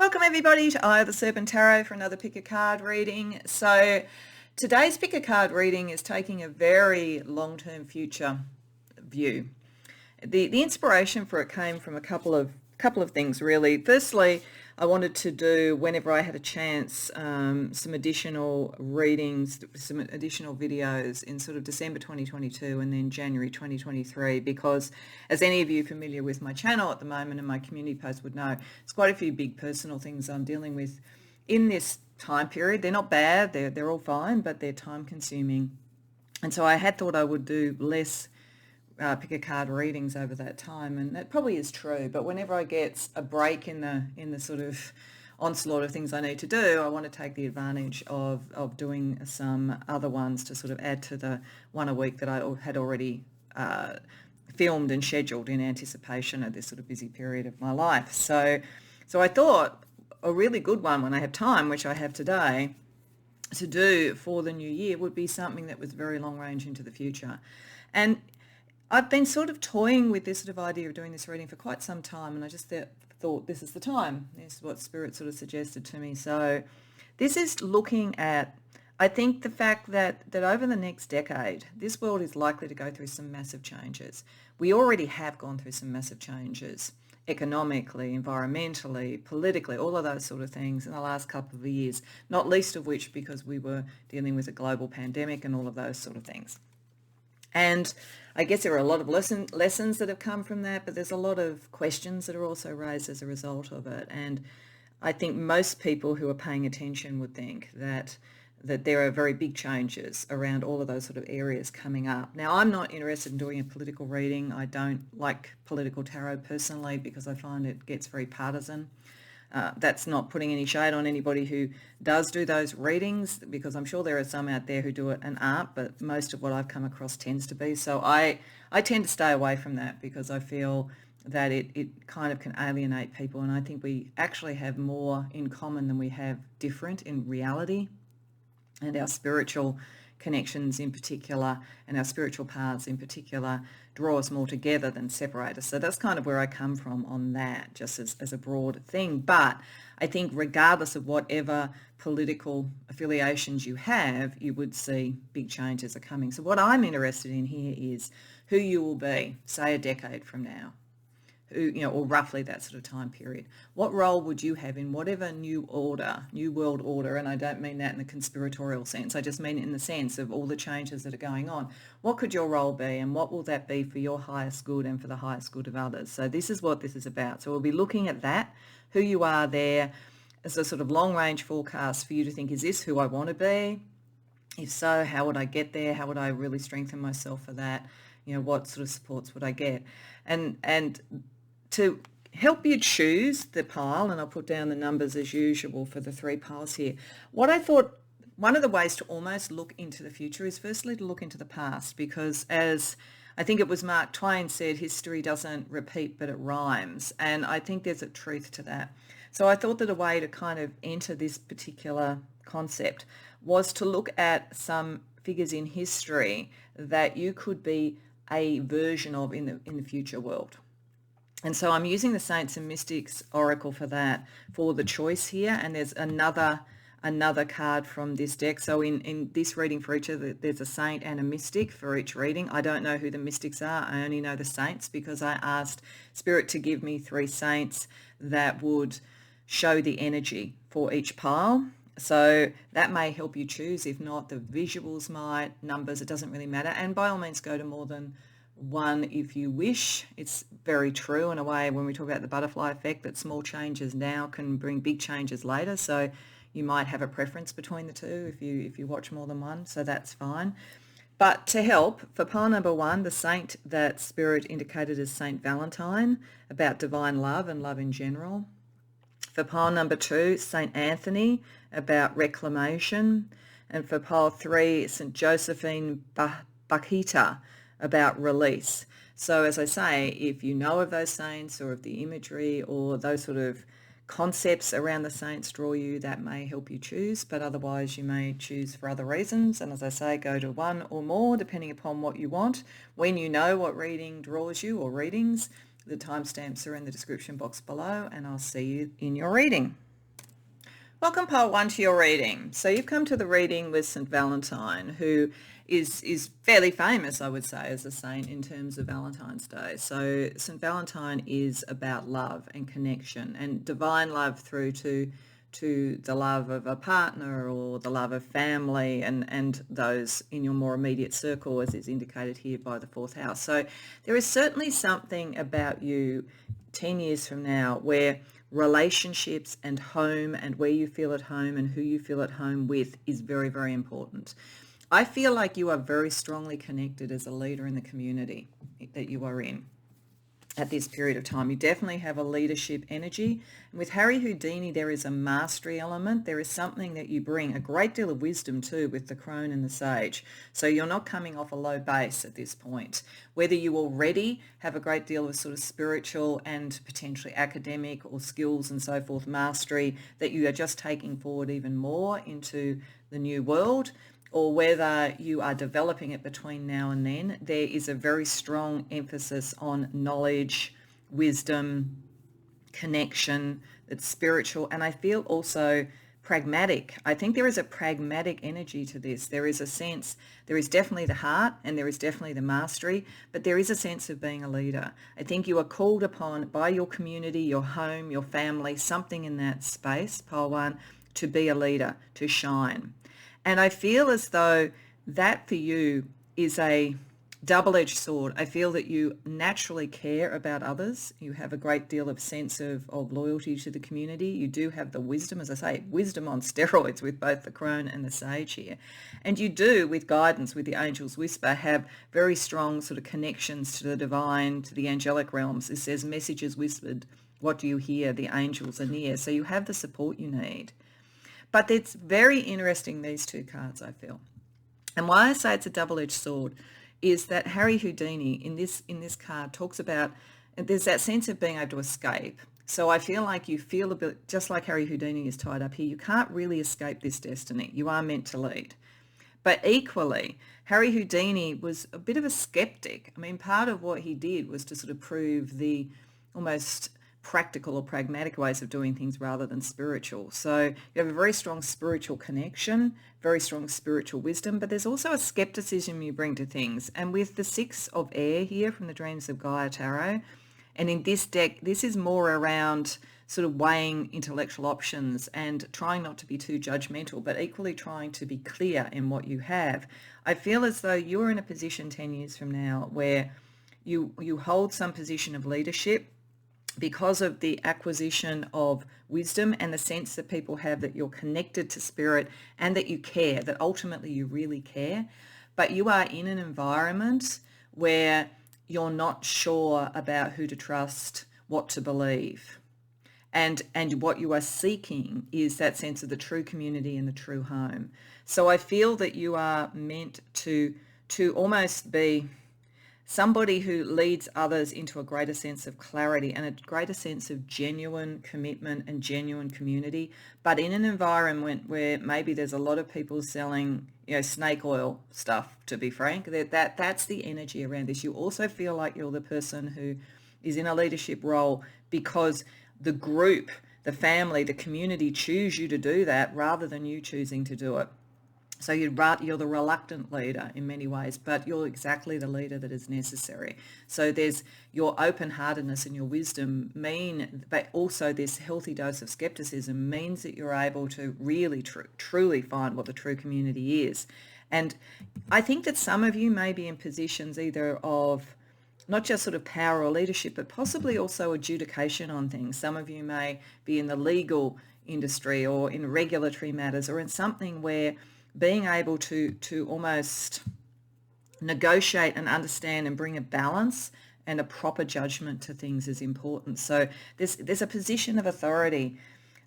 Welcome everybody to Eye of the Serpent Tarot for another pick a card reading. So today's pick a card reading is taking a very long-term future view. The inspiration for it came from a couple of things really. Firstly, I wanted to do, whenever I had a chance, some additional readings, some additional videos in sort of December 2022 and then January 2023, because as any of you familiar with my channel at the moment and my community posts would know, it's quite a few big personal things I'm dealing with in this time period. They're not bad, they're all fine, but they're time consuming. And so I had thought I would do less pick a card readings over that time, and that probably is true, but whenever I get a break in the sort of onslaught of things I need to do, I want to take the advantage of doing some other ones to sort of add to the one a week that I had already filmed and scheduled in anticipation of this sort of busy period of my life. So I thought a really good one when I have time, which I have today, to do for the new year would be something that was very long range into the future. And I've been sort of toying with this sort of idea of doing this reading for quite some time, and I just thought this is the time. This is what Spirit sort of suggested to me. So this is looking at, I think, the fact that over the next decade, this world is likely to go through some massive changes. We already have gone through some massive changes, economically, environmentally, politically, all of those sort of things in the last couple of years, not least of which because we were dealing with a global pandemic and all of those sort of things. And I guess there are a lot of lessons that have come from that, but there's a lot of questions that are also raised as a result of it. And I think most people who are paying attention would think that there are very big changes around all of those sort of areas coming up. Now, I'm not interested in doing a political reading. I don't like political tarot personally because I find it gets very partisan. That's not putting any shade on anybody who does do those readings, because I'm sure there are some out there who do it and aren't, but most of what I've come across tends to be. So I tend to stay away from that because I feel that it kind of can alienate people, and I think we actually have more in common than we have different in reality, and our spiritual connections in particular and our spiritual paths in particular draw us more together than separate us. So that's kind of where I come from on that, just as a broad thing. But I think regardless of whatever political affiliations you have, you would see big changes are coming. So what I'm interested in here is who you will be, say, a decade from now. Or roughly that sort of time period. What role would you have in whatever new world order, and I don't mean that in the conspiratorial sense, I just mean in the sense of all the changes that are going on. What could your role be, and what will that be for your highest good and for the highest good of others? So this is what this is about. So we'll be looking at that, who you are there, as a sort of long-range forecast for you to think, is this who I want to be? If so, how would I get there? How would I really strengthen myself for that? What sort of supports would I get? And to help you choose the pile, and I'll put down the numbers as usual for the three piles here, what I thought one of the ways to almost look into the future is firstly to look into the past, because as I think it was Mark Twain said, history doesn't repeat but it rhymes, and I think there's a truth to that. So I thought that a way to kind of enter this particular concept was to look at some figures in history that you could be a version of in the future world. And so I'm using the Saints and Mystics Oracle for that, for the choice here. And there's another card from this deck. So in this reading for each of there's a saint and a mystic for each reading. I don't know who the mystics are. I only know the saints because I asked Spirit to give me three saints that would show the energy for each pile. So that may help you choose. If not, the visuals might, numbers, it doesn't really matter. And by all means, go to more than one if you wish. It's very true in a way when we talk about the butterfly effect that small changes now can bring big changes later. So you might have a preference between the two if you watch more than one, so that's fine. But to help, for pile number one, the saint that Spirit indicated as Saint Valentine, about divine love and love in general. For pile number two, Saint Anthony, about reclamation. And for pile three, Saint Josephine Bakhita, about release. So as I say, if you know of those saints or of the imagery or those sort of concepts around the saints draw you, that may help you choose, but otherwise you may choose for other reasons. And as I say, go to one or more depending upon what you want. When you know what reading draws you or readings, the timestamps are in the description box below, and I'll see you in your reading. Welcome, part one, to your reading. So you've come to the reading with St. Valentine, who is fairly famous, I would say, as a saint in terms of Valentine's Day. So St. Valentine is about love and connection and divine love through to the love of a partner or the love of family and those in your more immediate circle, as is indicated here by the fourth house. So there is certainly something about you 10 years from now where relationships and home and where you feel at home and who you feel at home with is very, very important. I feel like you are very strongly connected as a leader in the community that you are in at this period of time. You definitely have a leadership energy. And with Harry Houdini, there is a mastery element. There is something that you bring, a great deal of wisdom too, with the crone and the sage. So you're not coming off a low base at this point. Whether you already have a great deal of sort of spiritual and potentially academic or skills and so forth, mastery, that you are just taking forward even more into the new world, or whether you are developing it between now and then, there is a very strong emphasis on knowledge, wisdom, connection, that's spiritual, and I feel also pragmatic. I think there is a pragmatic energy to this. There is a sense, there is definitely the heart and there is definitely the mastery, but there is a sense of being a leader. I think you are called upon by your community, your home, your family, something in that space, pile one, to be a leader, to shine. And I feel as though that for you is a double-edged sword. I feel that you naturally care about others. You have a great deal of sense of loyalty to the community. You do have the wisdom, as I say, wisdom on steroids with both the crone and the sage here. And you do, with guidance, with the angel's whisper, have very strong sort of connections to the divine, to the angelic realms. It says messages whispered. What do you hear? The angels are near. So you have the support you need. But it's very interesting, these two cards, I feel. And why I say it's a double-edged sword is that Harry Houdini in this card talks about, there's that sense of being able to escape. So I feel like you feel a bit, just like Harry Houdini is tied up here, you can't really escape this destiny. You are meant to lead. But equally, Harry Houdini was a bit of a skeptic. I mean, part of what he did was to sort of prove the almost practical or pragmatic ways of doing things rather than spiritual. So you have a very strong spiritual connection, very strong spiritual wisdom, but there's also a skepticism you bring to things. And with the Six of Air here from the Dreams of Gaia Tarot, and in this deck, this is more around sort of weighing intellectual options and trying not to be too judgmental, but equally trying to be clear in what you have. I feel as though you're in a position 10 years from now where you hold some position of leadership because of the acquisition of wisdom and the sense that people have that you're connected to spirit and that you care, that ultimately you really care. But you are in an environment where you're not sure about who to trust, what to believe. And what you are seeking is that sense of the true community and the true home. So I feel that you are meant to almost be somebody who leads others into a greater sense of clarity and a greater sense of genuine commitment and genuine community, but in an environment where maybe there's a lot of people selling, snake oil stuff, to be frank. That's the energy around this. You also feel like you're the person who is in a leadership role because the group, the family, the community choose you to do that rather than you choosing to do it. So you're the reluctant leader in many ways, but you're exactly the leader that is necessary. So there's your open-heartedness and your wisdom but also this healthy dose of skepticism means that you're able to really truly find what the true community is. And I think that some of you may be in positions either of not just sort of power or leadership, but possibly also adjudication on things. Some of you may be in the legal industry or in regulatory matters or in something where being able to almost negotiate and understand and bring a balance and a proper judgment to things is important. So there's a position of authority.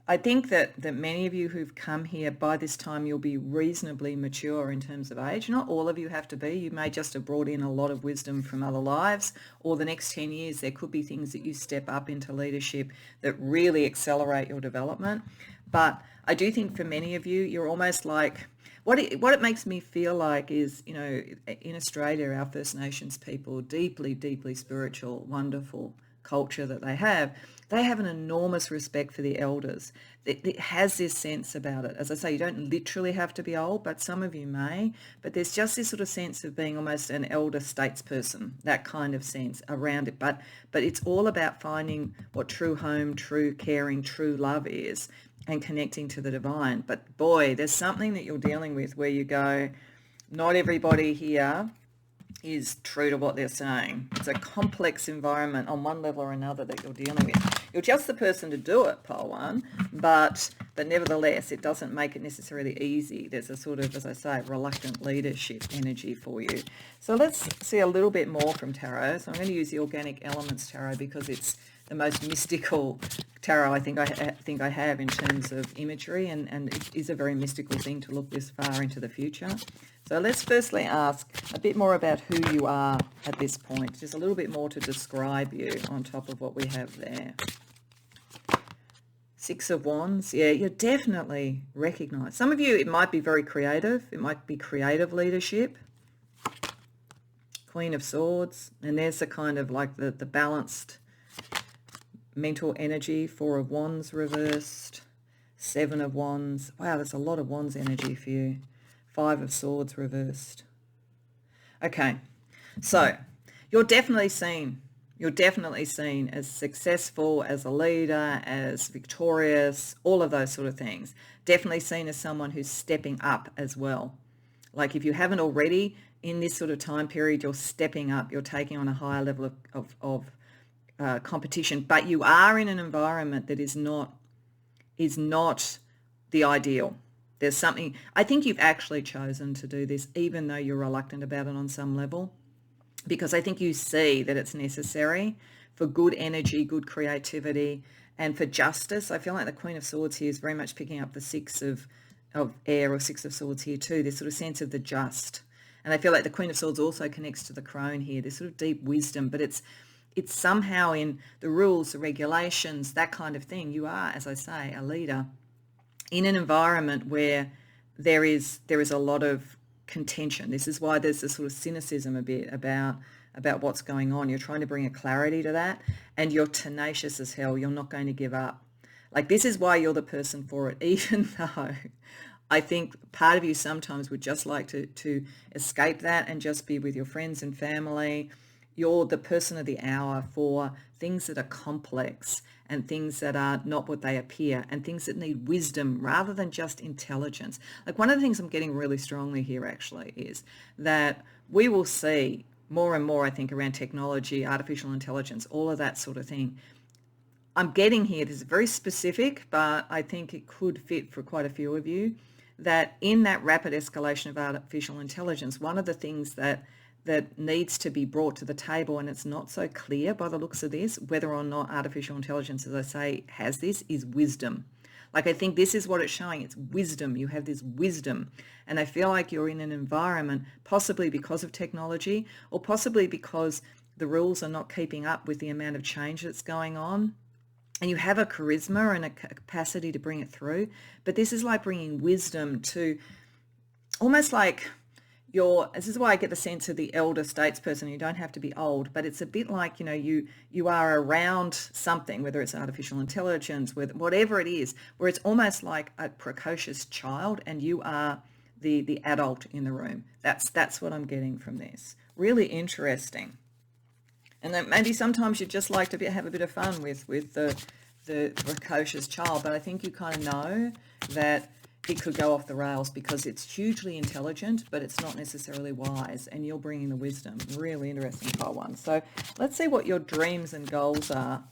I think that many of you who've come here, by this time you'll be reasonably mature in terms of age. Not all of you have to be. You may just have brought in a lot of wisdom from other lives, or the next 10 years there could be things that you step up into leadership that really accelerate your development. But I do think for many of you, you're almost like, what it makes me feel like is, in Australia, our First Nations people, deeply, deeply spiritual, wonderful, culture that they have an enormous respect for the elders. It has this sense about it. As I say, you don't literally have to be old, but some of you may. But there's just this sort of sense of being almost an elder statesperson, that kind of sense around it. But it's all about finding what true home, true caring, true love is, and connecting to the divine. But boy, there's something that you're dealing with where you go, not everybody here is true to what they're saying. It's a complex environment on one level or another that you're dealing with. You're just the person to do it, pole one, but nevertheless, it doesn't make it necessarily easy. There's a sort of, as I say, reluctant leadership energy for you. So let's see a little bit more from tarot. So I'm going to use the Organic Elements Tarot because it's the most mystical tarot I think I have in terms of imagery, and it is a very mystical thing to look this far into the future. So let's firstly ask a bit more about who you are at this point, just a little bit more to describe you on top of what we have there. Six of Wands, yeah, you're definitely recognised. Some of you, it might be very creative. It might be creative leadership. Queen of Swords, and there's the kind of like the balanced mental energy. Four of Wands reversed. Seven of Wands. Wow, there's a lot of Wands energy for you. Five of Swords reversed. Okay, so you're definitely seen. You're definitely seen as successful, as a leader, as victorious, all of those sort of things. Definitely seen as someone who's stepping up as well. Like if you haven't already, in this sort of time period, you're stepping up. You're taking on a higher level of competition, but you are in an environment that is not the ideal. There's something, I think you've actually chosen to do this, even though you're reluctant about it on some level, because I think you see that it's necessary for good energy, good creativity, and for justice. I feel like the Queen of Swords here is very much picking up the Six of Air or Six of Swords here too, this sort of sense of the just. And I feel like the Queen of Swords also connects to the Crone here, this sort of deep wisdom, but it's somehow in the rules, the regulations, that kind of thing. You are, as I say, a leader in an environment where there is a lot of contention. This is why there's this sort of cynicism a bit about what's going on. You're trying to bring a clarity to that, and you're tenacious as hell. You're not going to give up. Like, this is why you're the person for it, even though I think part of you sometimes would just like to escape that and just be with your friends and family. You're the person of the hour for things that are complex and things that are not what they appear, and things that need wisdom rather than just intelligence. Like, one of the things I'm getting really strongly here actually is that we will see more and more, I think, around technology, artificial intelligence, all of that sort of thing. I'm getting here, this is very specific, but I think it could fit for quite a few of you, that in that rapid escalation of artificial intelligence, one of the things that needs to be brought to the table, and it's not so clear by the looks of this, whether or not artificial intelligence, as I say, has this, is wisdom. Like, I think this is what it's showing. It's wisdom. You have this wisdom. And I feel like you're in an environment, possibly because of technology, or possibly because the rules are not keeping up with the amount of change that's going on. And you have a charisma and a capacity to bring it through. But this is like bringing wisdom to almost like this is why I get the sense of the elder statesperson. You don't have to be old, but it's a bit like, you are around something, whether it's artificial intelligence, whatever it is, where it's almost like a precocious child and you are the adult in the room. That's what I'm getting from this. Really interesting. And then maybe sometimes you'd just like to have a bit of fun with the precocious child, but I think you kind of know that it could go off the rails because it's hugely intelligent, but it's not necessarily wise, and you're bringing the wisdom. Really interesting, pile one. So let's see what your dreams and goals are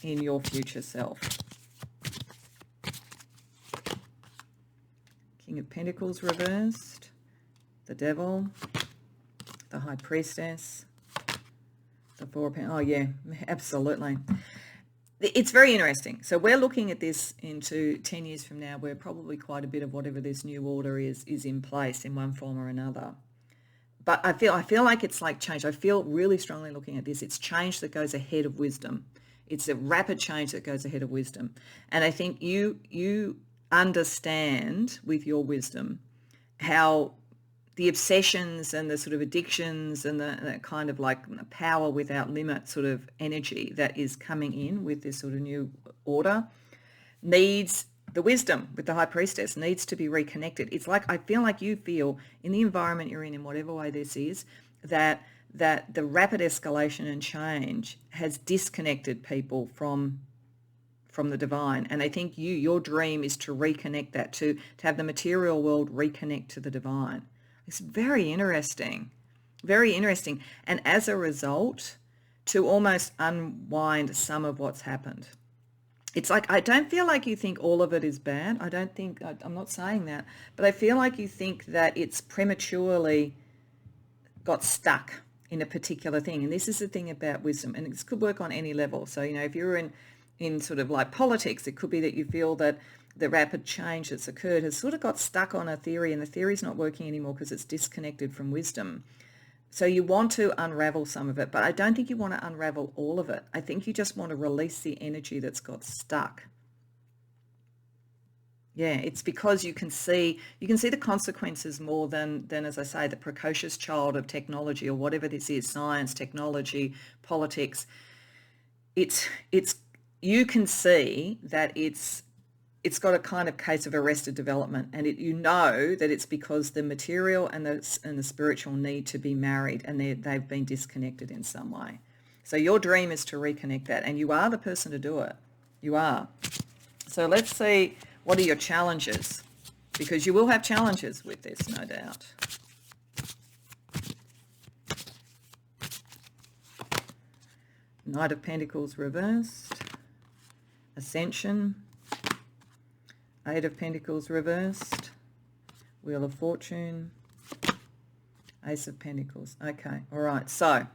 in your future self. King of Pentacles reversed, the Devil, the High Priestess, the Four of Pentacles. Oh yeah, absolutely. It's very interesting. So we're looking at this into 10 years from now, where probably quite a bit of whatever this new order is in place in one form or another. But I feel like it's like change. I feel really strongly looking at this. It's change that goes ahead of wisdom. It's a rapid change that goes ahead of wisdom. And I think you understand with your wisdom how the obsessions and the sort of addictions and the kind of like power without limit sort of energy that is coming in with this sort of new order needs the wisdom with the high priestess, needs to be reconnected. It's like, I feel like you feel in the environment you're in whatever way this is, that the rapid escalation and change has disconnected people from the divine. And I think your dream is to reconnect that, to have the material world reconnect to the divine. It's very interesting, very interesting. And as a result, to almost unwind some of what's happened. It's like, I don't feel like you think all of it is bad. I'm not saying that, but I feel like you think that it's prematurely got stuck in a particular thing. And this is the thing about wisdom, and this could work on any level. So, if you're in sort of like politics, it could be that you feel that the rapid change that's occurred has sort of got stuck on a theory, and the theory's not working anymore because it's disconnected from wisdom. So you want to unravel some of it, but I don't think you want to unravel all of it. I think you just want to release the energy that's got stuck. Yeah, it's because you can see the consequences more than as I say, the precocious child of technology or whatever this is, science, technology, politics. It's you can see that it's got a kind of case of arrested development, and you know that it's because the material and the spiritual need to be married, and they've been disconnected in some way. So your dream is to reconnect that, and you are the person to do it. You are. So let's see, what are your challenges? Because you will have challenges with this, no doubt. Knight of Pentacles reversed. Ascension. Eight of Pentacles reversed. Wheel of Fortune. Ace of Pentacles. Okay, all right. So,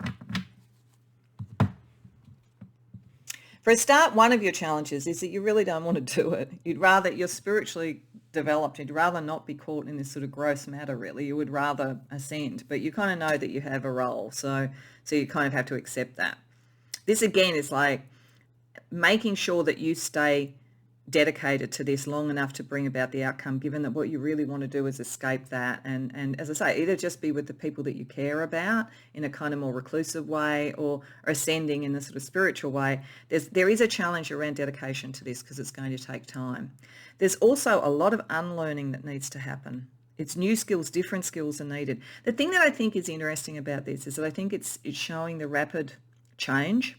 for a start, one of your challenges is that you really don't want to do it. You're spiritually developed. You'd rather not be caught in this sort of gross matter, really. You would rather ascend, but you kind of know that you have a role. So you kind of have to accept that. This, again, is like making sure that you stay dedicated to this long enough to bring about the outcome, given that what you really want to do is escape that, and as I say, either just be with the people that you care about in a kind of more reclusive way, or ascending in the sort of spiritual way. There is a challenge around dedication to this because it's going to take time. There's also a lot of unlearning that needs to happen. It's new skills, different skills are needed. The thing that I think is interesting about this is that I think it's showing the rapid change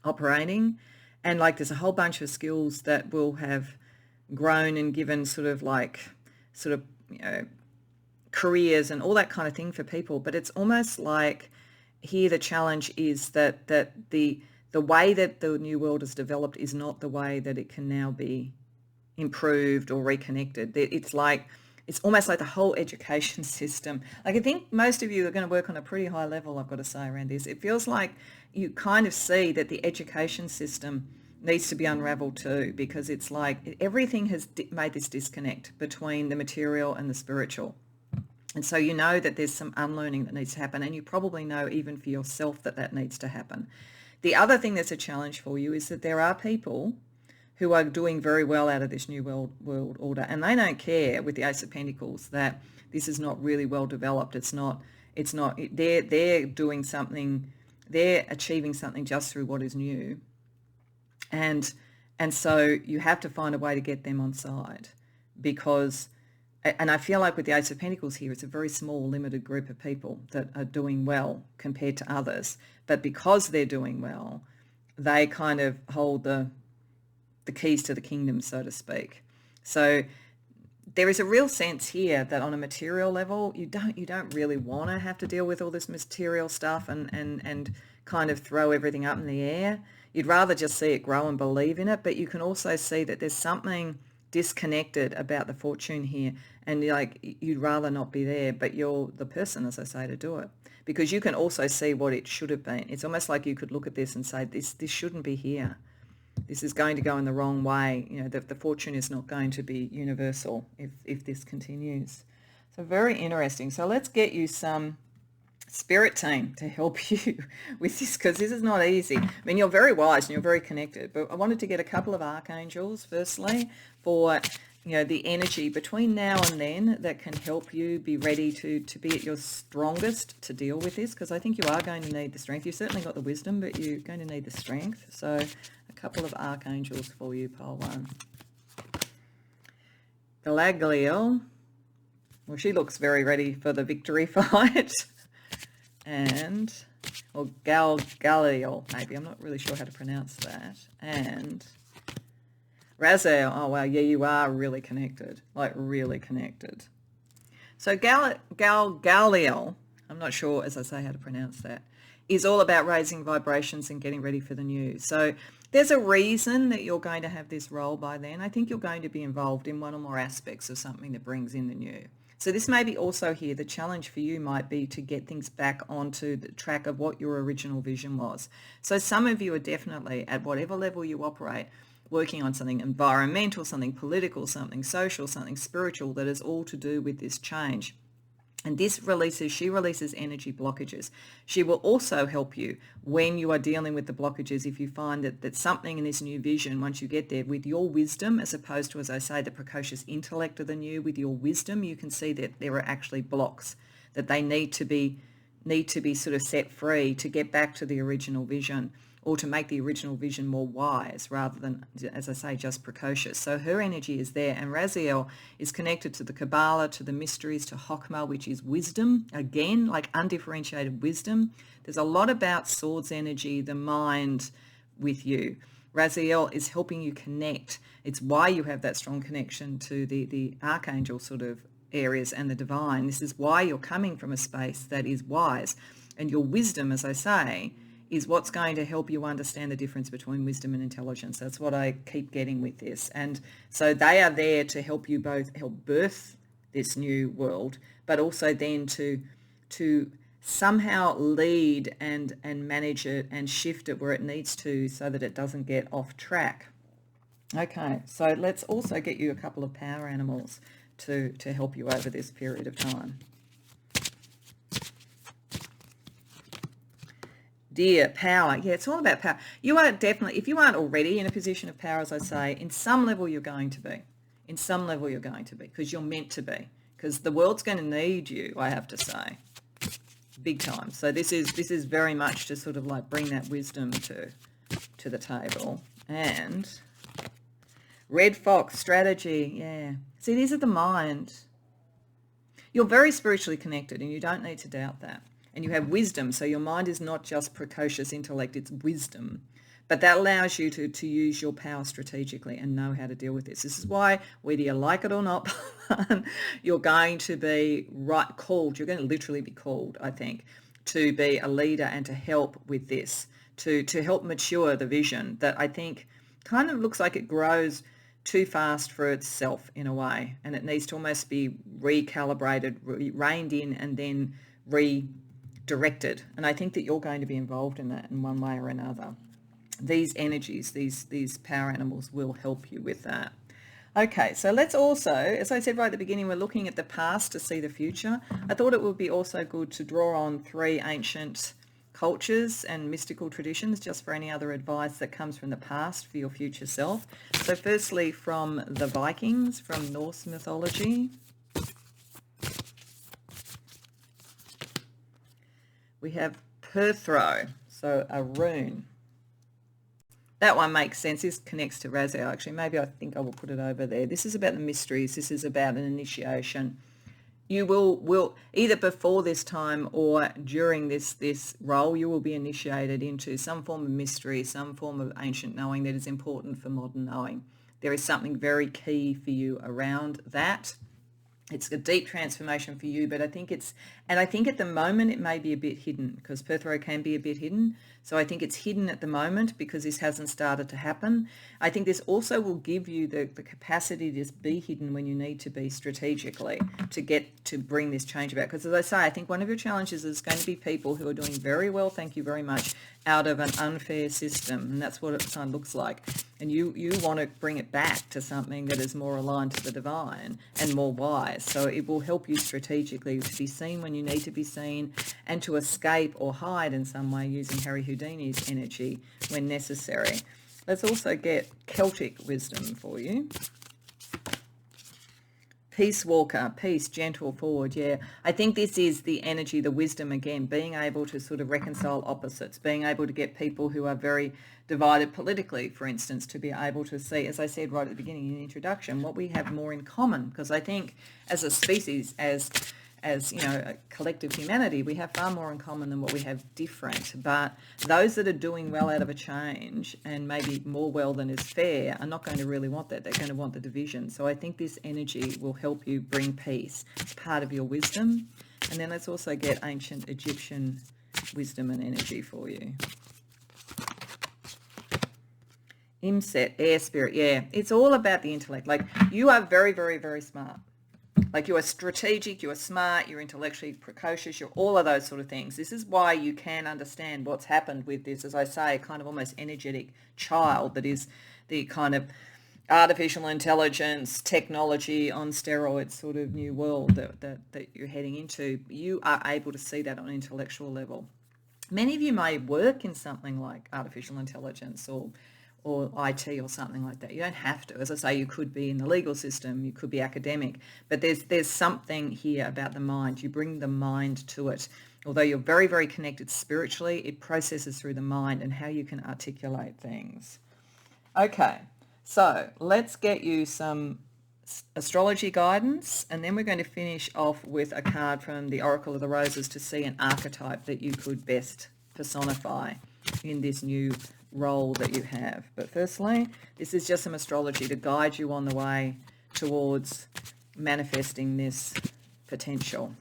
operating. And like there's a whole bunch of skills that will have grown and given sort of careers and all that kind of thing for people. But it's almost like here the challenge is that the way that the new world is developed is not the way that it can now be improved or reconnected. It's almost like the whole education system. Like I think most of you are going to work on a pretty high level, I've got to say, around this. It feels like you kind of see that the education system needs to be unraveled too, because it's like everything has made this disconnect between the material and the spiritual. And so you know that there's some unlearning that needs to happen, and you probably know even for yourself that needs to happen. The other thing that's a challenge for you is that there are people who are doing very well out of this new world order, and they don't care with the Ace of Pentacles that this is not really well developed. They're doing something, they're achieving something just through what is new. And so you have to find a way to get them on side, because, and I feel like with the Ace of Pentacles here, it's a very small, limited group of people that are doing well compared to others. But because they're doing well, they kind of hold the keys to the kingdom, so to speak. So there is a real sense here that on a material level, you don't really want to have to deal with all this material stuff and kind of throw everything up in the air. You'd rather just see it grow and believe in it, but you can also see that there's something disconnected about the fortune here, and you'd rather not be there, but you're the person, as I say, to do it, because you can also see what it should have been. It's almost like you could look at this and say, this shouldn't be here. This is going to go in the wrong way. The fortune is not going to be universal if this continues. So very interesting. So let's get you some spirit team to help you with this, because this is not easy. I mean, you're very wise and you're very connected, but I wanted to get a couple of archangels firstly for the energy between now and then that can help you be ready to be at your strongest to deal with this, because I think you are going to need the strength. You've certainly got the wisdom, but you're going to need the strength. So a couple of archangels for you, pile one. Galagliel. Well, she looks very ready for the victory fight. And, or Galiel, maybe. I'm not really sure how to pronounce that. And Raziel. Oh, wow. Yeah, you are really connected. Like, really connected. So Galiel, I'm not sure, as I say, how to pronounce that, is all about raising vibrations and getting ready for the new. So there's a reason that you're going to have this role by then. I think you're going to be involved in one or more aspects of something that brings in the new. So this may be also here, the challenge for you might be to get things back onto the track of what your original vision was. So some of you are definitely, at whatever level you operate, working on something environmental, something political, something social, something spiritual that is all to do with this change. And she releases energy blockages. She will also help you when you are dealing with the blockages if you find that something in this new vision, once you get there, with your wisdom, as opposed to, as I say, the precocious intellect of the new, with your wisdom, you can see that there are actually blocks, that they need to be sort of set free to get back to the original vision, or to make the original vision more wise rather than, as I say, just precocious. So her energy is there. And Raziel is connected to the Kabbalah, to the mysteries, to Chokmah, which is wisdom. Again, like undifferentiated wisdom. There's a lot about swords energy, the mind with you. Raziel is helping you connect. It's why you have that strong connection to the archangel sort of areas and the divine. This is why you're coming from a space that is wise. And your wisdom, as I say, is what's going to help you understand the difference between wisdom and intelligence. That's what I keep getting with this. And so they are there to help you both help birth this new world, but also then to somehow lead and manage it and shift it where it needs to so that it doesn't get off track. Okay, so let's also get you a couple of power animals to help you over this period of time. Dear power. Yeah, it's all about power. You are definitely, if you aren't already in a position of power, as I say, in some level you're going to be. In some level you're going to be, because you're meant to be. Because the world's going to need you, I have to say. Big time. So this is very much to sort of like bring that wisdom to the table. And Red Fox, strategy. Yeah. See, these are the mind. You're very spiritually connected and you don't need to doubt that. And you have wisdom, so your mind is not just precocious intellect, it's wisdom. But that allows you to use your power strategically and know how to deal with this. This is why, whether you like it or not, you're going to be called, you're going to literally be called, I think, to be a leader and to help with this, to help mature the vision that I think kind of looks like it grows too fast for itself in a way. And it needs to almost be recalibrated, reined in, and then redirected. And I think that you're going to be involved in that in one way or another. These energies, these power animals will help you with that. Okay, so let's also, as I said right at the beginning, we're looking at the past to see the future. I thought it would be also good to draw on 3 ancient cultures and mystical traditions just for any other advice that comes from the past for your future self. So firstly, from the Vikings, from Norse mythology. We have Perthro, so a rune. That one makes sense. This connects to Raziel, actually. Maybe I think I will put it over there. This is about the mysteries. This is about an initiation. You will either before this time or during this role, you will be initiated into some form of mystery, some form of ancient knowing that is important for modern knowing. There is something very key for you around that. It's a deep transformation for you, but I think at the moment it may be a bit hidden because Perthro can be a bit hidden. So I think it's hidden at the moment because this hasn't started to happen. I think this also will give you the capacity to just be hidden when you need to be strategically to bring this change about. Because as I say, I think one of your challenges is going to be people who are doing very well, thank you very much, out of an unfair system. And that's what it kind of looks like. And you want to bring it back to something that is more aligned to the divine and more wise. So it will help you strategically to be seen when you need to be seen and to escape or hide in some way using Harry Houdini's energy when necessary. Let's also get Celtic wisdom for you. Peace walker, peace, gentle forward, yeah. I think this is the energy, the wisdom again, being able to sort of reconcile opposites, being able to get people who are very divided politically, for instance, to be able to see, as I said right at the beginning in the introduction, what we have more in common. Because I think as a species, as you know, a collective humanity, we have far more in common than what we have different. But those that are doing well out of a change, and maybe more well than is fair, are not going to really want that. They're going to want the division. So I think this energy will help you bring peace. It's part of your wisdom. And then let's also get ancient Egyptian wisdom and energy for you. Imset, air spirit, yeah. It's all about the intellect. Like, you are very, very, very smart. Like, you are strategic, you are smart, you're intellectually precocious, you're all of those sort of things. This is why you can understand what's happened with this, as I say, kind of almost energetic child that is the kind of artificial intelligence, technology on steroids sort of new world that you're heading into. You are able to see that on an intellectual level. Many of you may work in something like artificial intelligence or IT or something like that. You don't have to. As I say, you could be in the legal system, you could be academic, but there's something here about the mind. You bring the mind to it. Although you're very, very connected spiritually, it processes through the mind and how you can articulate things. Okay, so let's get you some astrology guidance, and then we're going to finish off with a card from the Oracle of the Roses to see an archetype that you could best personify in this new role that you have. But firstly, this is just some astrology to guide you on the way towards manifesting this potential.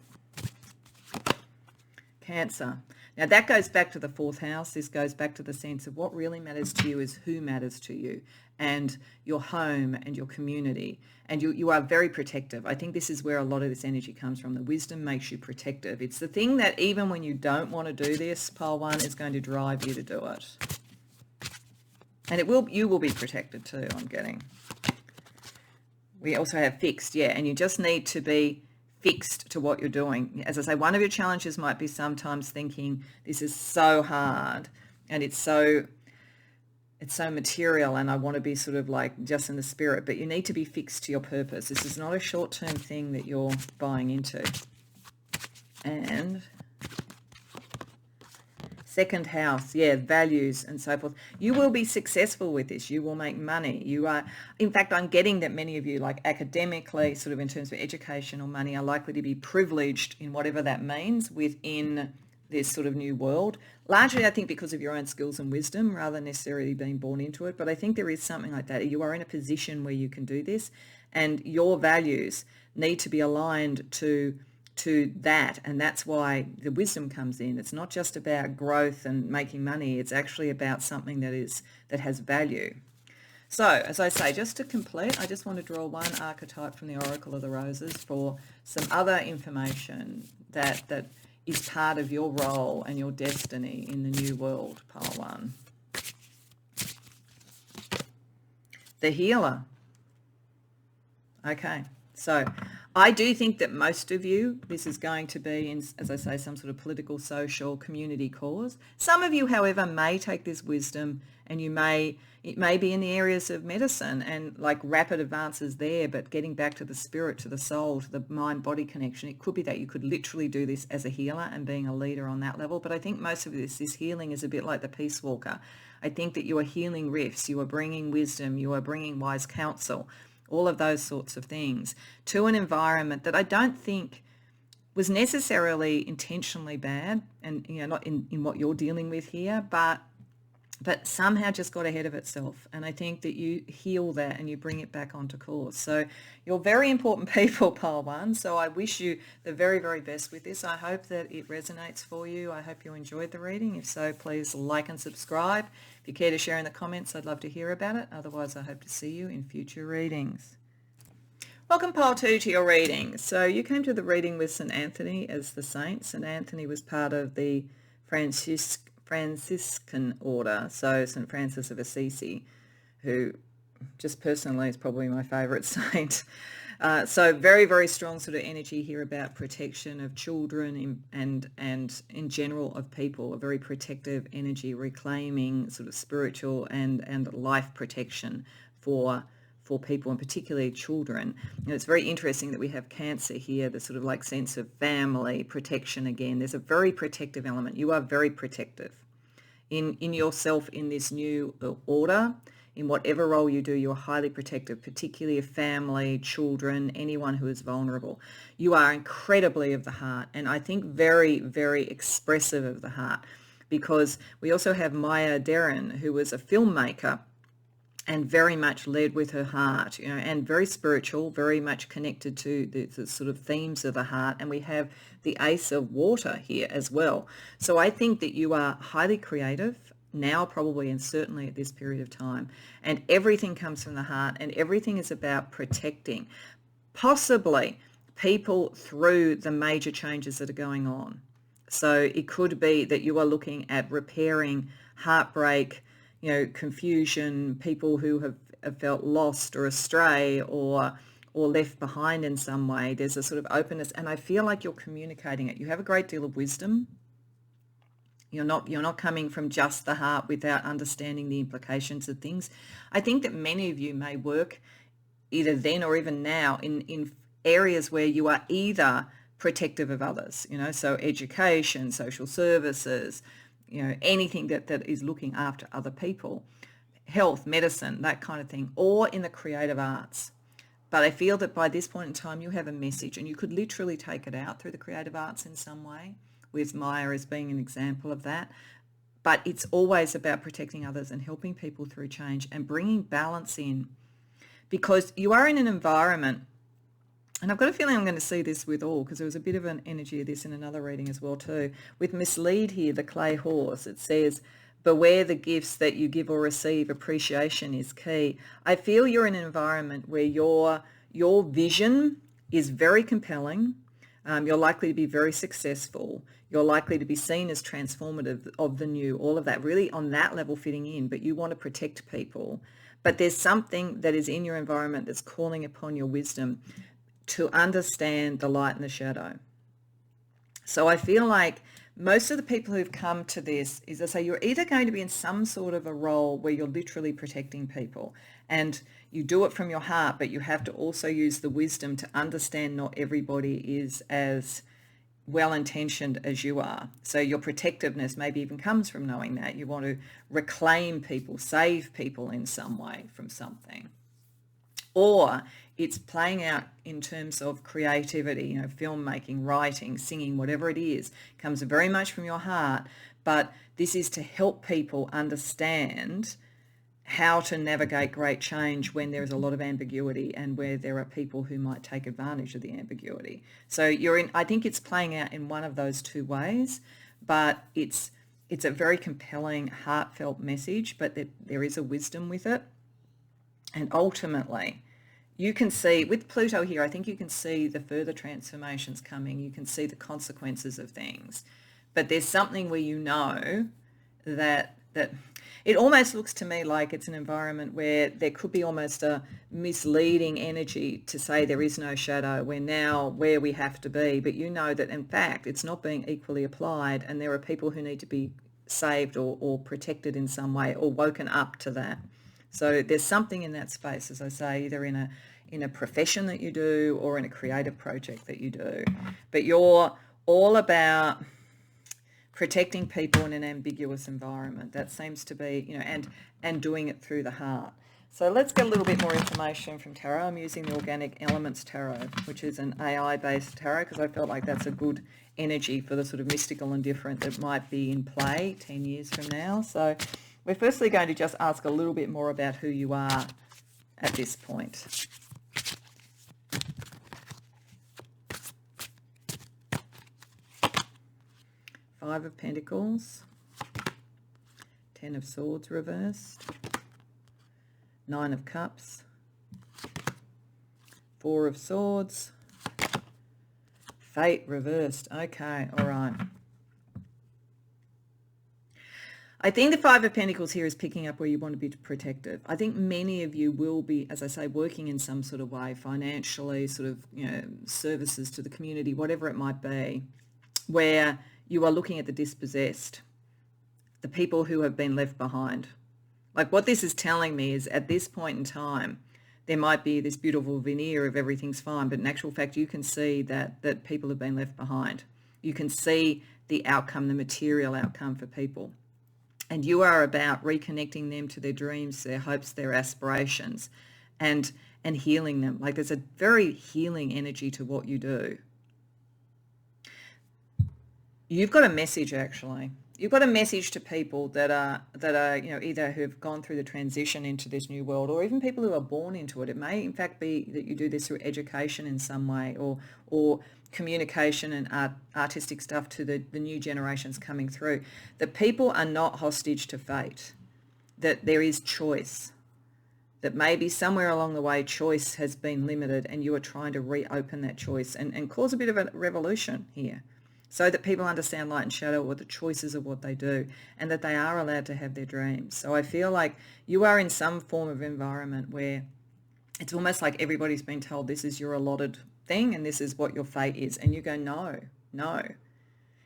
Cancer. Now that goes back to the fourth house. This goes back to the sense of what really matters to you is who matters to you, and your home and your community. And you are very protective. I think this is where a lot of this energy comes from. The wisdom makes you protective. It's the thing that even when you don't want to do this, pile one, is going to drive you to do it. And you will be protected too, I'm getting. We also have fixed, yeah, and you just need to be fixed to what you're doing. As I say, one of your challenges might be sometimes thinking this is so hard and it's so material and I want to be sort of like just in the spirit, but you need to be fixed to your purpose. This is not a short-term thing that you're buying into. And second house, yeah, values and so forth. You will be successful with this. You will make money. You are, in fact, I'm getting that many of you, like academically, sort of in terms of education or money, are likely to be privileged in whatever that means within this sort of new world. Largely, I think, because of your own skills and wisdom rather than necessarily being born into it. But I think there is something like that. You are in a position where you can do this, and your values need to be aligned to that, and that's why the wisdom comes in. It's not just about growth and making money. It's actually about something that has value. So, as I say, just to complete, I just want to draw one archetype from the Oracle of the Roses for some other information that is part of your role and your destiny in the new world, pile one. The healer. Okay, so I do think that most of you, this is going to be in, as I say, some sort of political, social, community cause. Some of you, however, may take this wisdom and it may be in the areas of medicine and like rapid advances there, but getting back to the spirit, to the soul, to the mind-body connection. It could be that you could literally do this as a healer and being a leader on that level. But I think most of this healing is a bit like the peace walker. I think that you are healing rifts, you are bringing wisdom, you are bringing wise counsel, all of those sorts of things to an environment that I don't think was necessarily intentionally bad, and not in what you're dealing with here, but somehow just got ahead of itself. And I think that you heal that and you bring it back onto course. So you're very important people, pile one. So I wish you the very, very best with this. I hope that it resonates for you. I hope you enjoyed the reading. If so, please like and subscribe. If you care to share in the comments, I'd love to hear about it. Otherwise, I hope to see you in future readings. Welcome, pile two, to your reading. So you came to the reading with St. Anthony as the saint. St. Anthony was part of the Franciscan order, so St. Francis of Assisi, who just personally is probably my favourite saint. So very, very strong sort of energy here about protection of children and in general of people, a very protective energy, reclaiming sort of spiritual and life protection for for people, and particularly children. It's very interesting that we have Cancer here, the sort of like sense of family, protection again. There's a very protective element. You are very protective in yourself in this new order. In whatever role you do, you're highly protective, particularly of family, children, anyone who is vulnerable. You are incredibly of the heart, and I think very, very expressive of the heart, because we also have Maya Deren, who was a filmmaker and very much led with her heart, and very spiritual, very much connected to the sort of themes of the heart. And we have the Ace of Water here as well. So I think that you are highly creative now, probably, and certainly at this period of time. And everything comes from the heart, and everything is about protecting, possibly, people through the major changes that are going on. So it could be that you are looking at repairing heartbreak, confusion, people who have felt lost or astray or left behind in some way. There's a sort of openness, and I feel like you're communicating it. You have a great deal of wisdom. You're not coming from just the heart without understanding the implications of things. I think that many of you may work either then or even now in areas where you are either protective of others, so education, social services, anything that is looking after other people, health, medicine, that kind of thing, or in the creative arts. But I feel that by this point in time, you have a message, and you could literally take it out through the creative arts in some way, with Maya as being an example of that. But it's always about protecting others and helping people through change and bringing balance in, because you are in an environment, and I've got a feeling I'm going to see this with all, because there was a bit of an energy of this in another reading as well too. With Mislead here, the clay horse, it says, beware the gifts that you give or receive. Appreciation is key. I feel you're in an environment where your vision is very compelling. You're likely to be very successful. You're likely to be seen as transformative of the new, all of that, really on that level fitting in, but you want to protect people. But there's something that is in your environment that's calling upon your wisdom to understand the light and the shadow. So I feel like most of the people who've come to this is, I say, you're either going to be in some sort of a role where you're literally protecting people, and you do it from your heart, but you have to also use the wisdom to understand not everybody is as well-intentioned as you are. So your protectiveness maybe even comes from knowing that you want to reclaim people, save people in some way from something. Or it's playing out in terms of creativity, filmmaking, writing, singing, whatever it is, comes very much from your heart. But this is to help people understand how to navigate great change when there is a lot of ambiguity and where there are people who might take advantage of the ambiguity. So I think it's playing out in one of those two ways, but it's a very compelling, heartfelt message, but there is a wisdom with it. And ultimately, you can see, with Pluto here, I think you can see the further transformations coming. You can see the consequences of things. But there's something where that it almost looks to me like it's an environment where there could be almost a misleading energy to say there is no shadow, we're now where we have to be. But that, in fact, it's not being equally applied, and there are people who need to be saved or protected in some way or woken up to that. So there's something in that space, as I say, either in a profession that you do or in a creative project that you do. But you're all about protecting people in an ambiguous environment. That seems to be, and doing it through the heart. So let's get a little bit more information from tarot. I'm using the Organic Elements Tarot, which is an AI-based tarot, because I felt like that's a good energy for the sort of mystical and different that might be in play 10 years from now. So we're firstly going to just ask a little bit more about who you are at this point. Five of Pentacles, Ten of Swords reversed, Nine of Cups, Four of Swords, Fate reversed. Okay, all right. I think the Five of Pentacles here is picking up where you want to be protective. I think many of you will be, as I say, working in some sort of way, financially, sort of, services to the community, whatever it might be, where you are looking at the dispossessed, the people who have been left behind. Like what this is telling me is at this point in time, there might be this beautiful veneer of everything's fine, but in actual fact, you can see that people have been left behind. You can see the outcome, the material outcome for people. And you are about reconnecting them to their dreams, their hopes, their aspirations, and healing them. Like, there's a very healing energy to what you do. You've got a message, actually. You've got a message to people that are either who've gone through the transition into this new world, or even people who are born into it. It may in fact be that you do this through education in some way, or communication and artistic stuff to the new generations coming through. That people are not hostage to fate, that there is choice, that maybe somewhere along the way choice has been limited and you are trying to reopen that choice and cause a bit of a revolution here, so that people understand light and shadow, or the choices of what they do, and that they are allowed to have their dreams. So I feel like you are in some form of environment where it's almost like everybody's been told this is your allotted thing and this is what your fate is. And you go, no.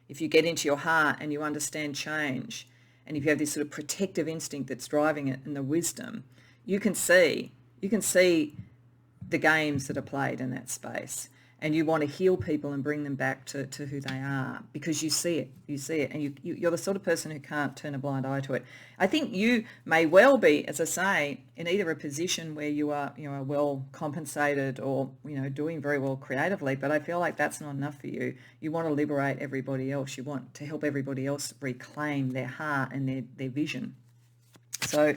If you get into your heart and you understand change, and if you have this sort of protective instinct that's driving it and the wisdom, you can see the games that are played in that space. And you want to heal people and bring them back to who they are, because you see it, and you're the sort of person who can't turn a blind eye to it. I think you may well be, as I say, in either a position where you are, well compensated, or, doing very well creatively, but I feel like that's not enough for you. You want to liberate everybody else. You want to help everybody else reclaim their heart and their vision. So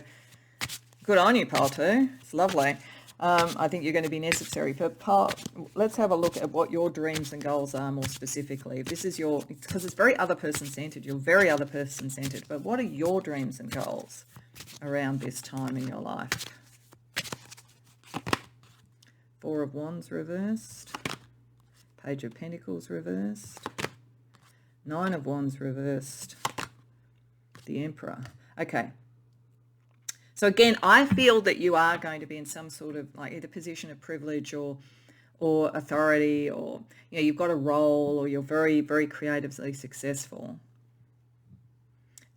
good on you, Pile 2. It's lovely. I think you're going to be necessary. But let's have a look at what your dreams and goals are more specifically. This is because it's very other person centered. You're very other person centered. But what are your dreams and goals around this time in your life? Four of Wands reversed. Page of Pentacles reversed. Nine of Wands reversed. The Emperor. Okay. So again, I feel that you are going to be in some sort of like either position of privilege or authority, or you've got a role, or you're very, very creatively successful.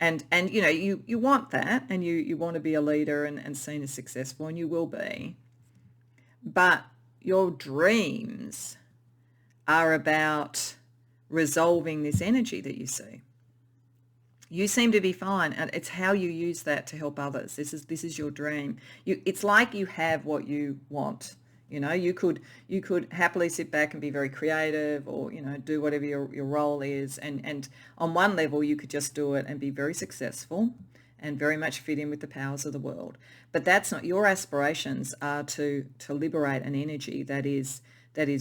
And you want that, and you want to be a leader and seen as successful, and you will be. But your dreams are about resolving this energy that you see. You seem to be fine, and it's how you use that to help others. This is your dream. It's like you have what you want. You could happily sit back and be very creative, or do whatever your role is, and on one level you could just do it and be very successful and very much fit in with the powers of the world. But that's not your aspirations. Are to liberate an energy that is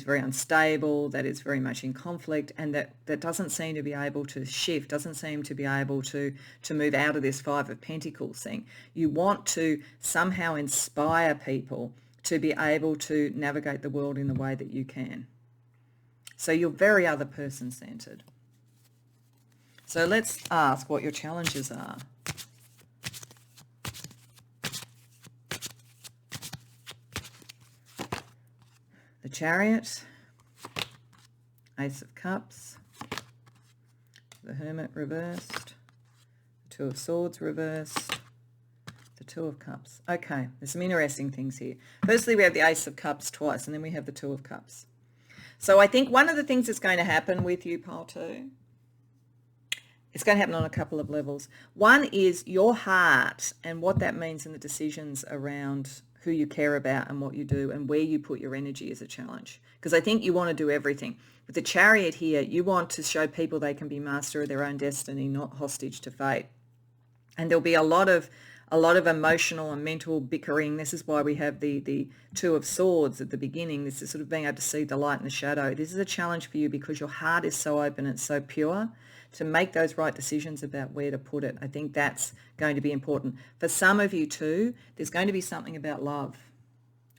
very unstable, that is very much in conflict, and that doesn't seem to be able to shift, doesn't seem to be able to move out of this Five of Pentacles thing. You want to somehow inspire people to be able to navigate the world in the way that you can. So you're very other person centered. So let's ask what your challenges are. The Chariot, Ace of Cups, the Hermit reversed, the Two of Swords reversed, the Two of Cups. Okay, there's some interesting things here. Firstly, we have the Ace of Cups twice, and then we have the Two of Cups. So I think one of the things that's going to happen with you, Pile 2, it's going to happen on a couple of levels. One is your heart and what that means in the decisions around who you care about and what you do and where you put your energy is a challenge. Because I think you want to do everything. With the Chariot here, you want to show people they can be master of their own destiny, not hostage to fate. And there'll be a lot of emotional and mental bickering. This is why we have the Two of Swords at the beginning. This is sort of being able to see the light and the shadow. This is a challenge for you because your heart is so open and so pure to make those right decisions about where to put it. I think that's going to be important. For some of you too, there's going to be something about love.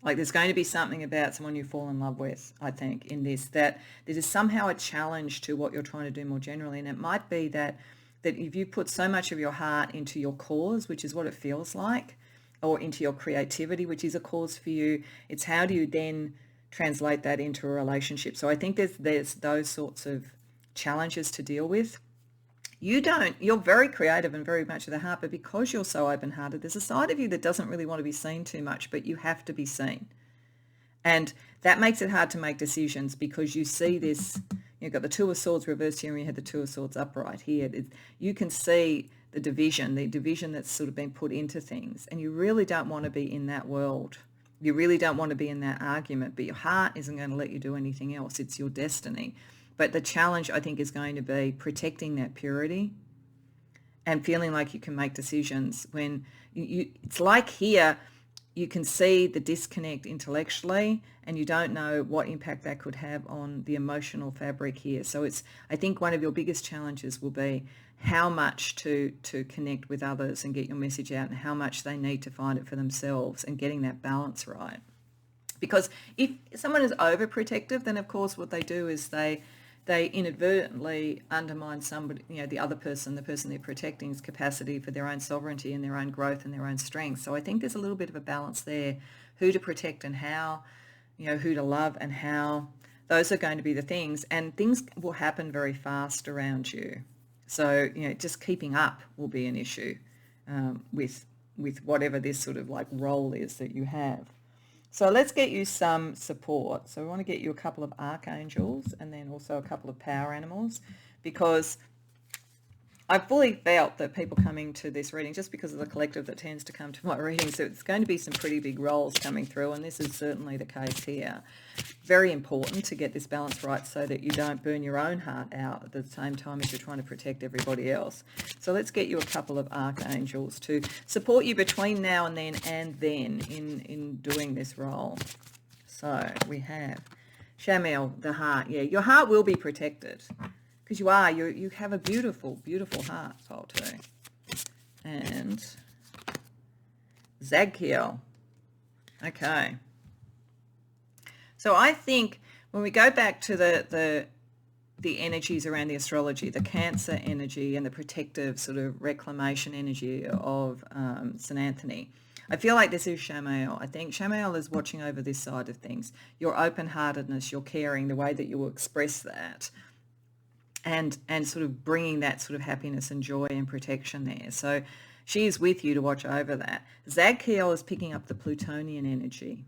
Like there's going to be something about someone you fall in love with, I think, in this, that there is somehow a challenge to what you're trying to do more generally. And it might be that if you put so much of your heart into your cause, which is what it feels like, or into your creativity, which is a cause for you, it's how do you then translate that into a relationship. So I think there's those sorts of challenges to deal with. You're very creative and very much of the heart, but because you're so open-hearted, there's a side of you that doesn't really want to be seen too much, but you have to be seen. And that makes it hard to make decisions because you see this, you've got the Two of Swords reversed here and you had the Two of Swords upright here. You can see the division that's sort of been put into things, and you really don't want to be in that world. You really don't want to be in that argument, but your heart isn't going to let you do anything else. It's your destiny. But the challenge, I think, is going to be protecting that purity and feeling like you can make decisions when it's like here, you can see the disconnect intellectually and you don't know what impact that could have on the emotional fabric here. So I think one of your biggest challenges will be how much to connect with others and get your message out, and how much they need to find it for themselves, and getting that balance right. Because if someone is overprotective, then of course what they do is they inadvertently undermine somebody, the other person, the person they're protecting's capacity for their own sovereignty and their own growth and their own strength. So I think there's a little bit of a balance there, who to protect and how, who to love and how. Those are going to be the things, and things will happen very fast around you. So, just keeping up will be an issue with whatever this sort of like role is that you have. So let's get you some support. So we want to get you a couple of archangels and then also a couple of power animals, because I fully felt that people coming to this reading, just because of the collective that tends to come to my readings, so it's going to be some pretty big roles coming through, and this is certainly the case here. Very important to get this balance right so that you don't burn your own heart out at the same time as you're trying to protect everybody else. So let's get you a couple of archangels to support you between now and then in doing this role. So we have Shamiel, the heart. Yeah, your heart will be protected. Because you have a beautiful, beautiful heart, Pole 2. And Zadkiel. Okay. So I think when we go back to the energies around the astrology, the Cancer energy and the protective sort of reclamation energy of St. Anthony, I feel like this is Shamael. I think Shamael is watching over this side of things. Your open-heartedness, your caring, the way that you will express that, and sort of bringing that sort of happiness and joy and protection there. So she is with you to watch over that. Zadkiel is picking up the Plutonian energy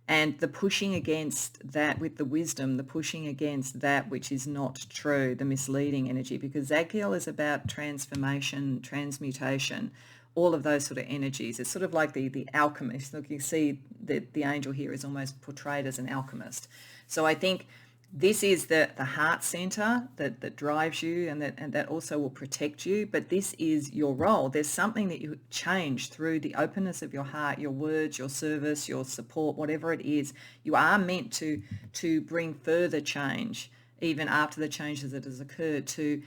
and the pushing against that with the wisdom, the pushing against that which is not true, the misleading energy, because Zadkiel is about transformation, transmutation, all of those sort of energies. It's sort of like the alchemist. Look, you see that the angel here is almost portrayed as an alchemist. So I think this is the heart center that drives you and that also will protect you, but this is your role. There's something that you change through the openness of your heart, your words, your service, your support, whatever it is. You are meant to bring further change, even after the changes that has occurred, to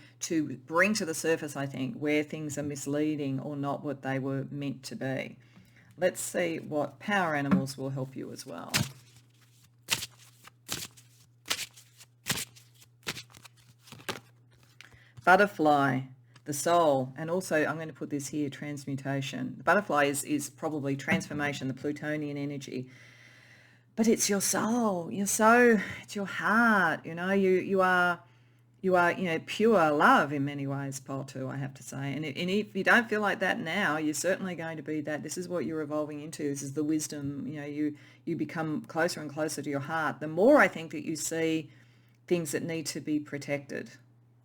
bring to the surface, I think, where things are misleading or not what they were meant to be. Let's see what power animals will help you as well. Butterfly, the soul, and also I'm going to put this here, transmutation. The butterfly is probably transformation, the Plutonian energy, but it's your soul. It's your heart. You are pure love in many ways, Pole 2, I have to say. And if you don't feel like that now, you're certainly going to be that. This is what you're evolving into. This is the wisdom. You become closer and closer to your heart. The more I think that you see things that need to be protected.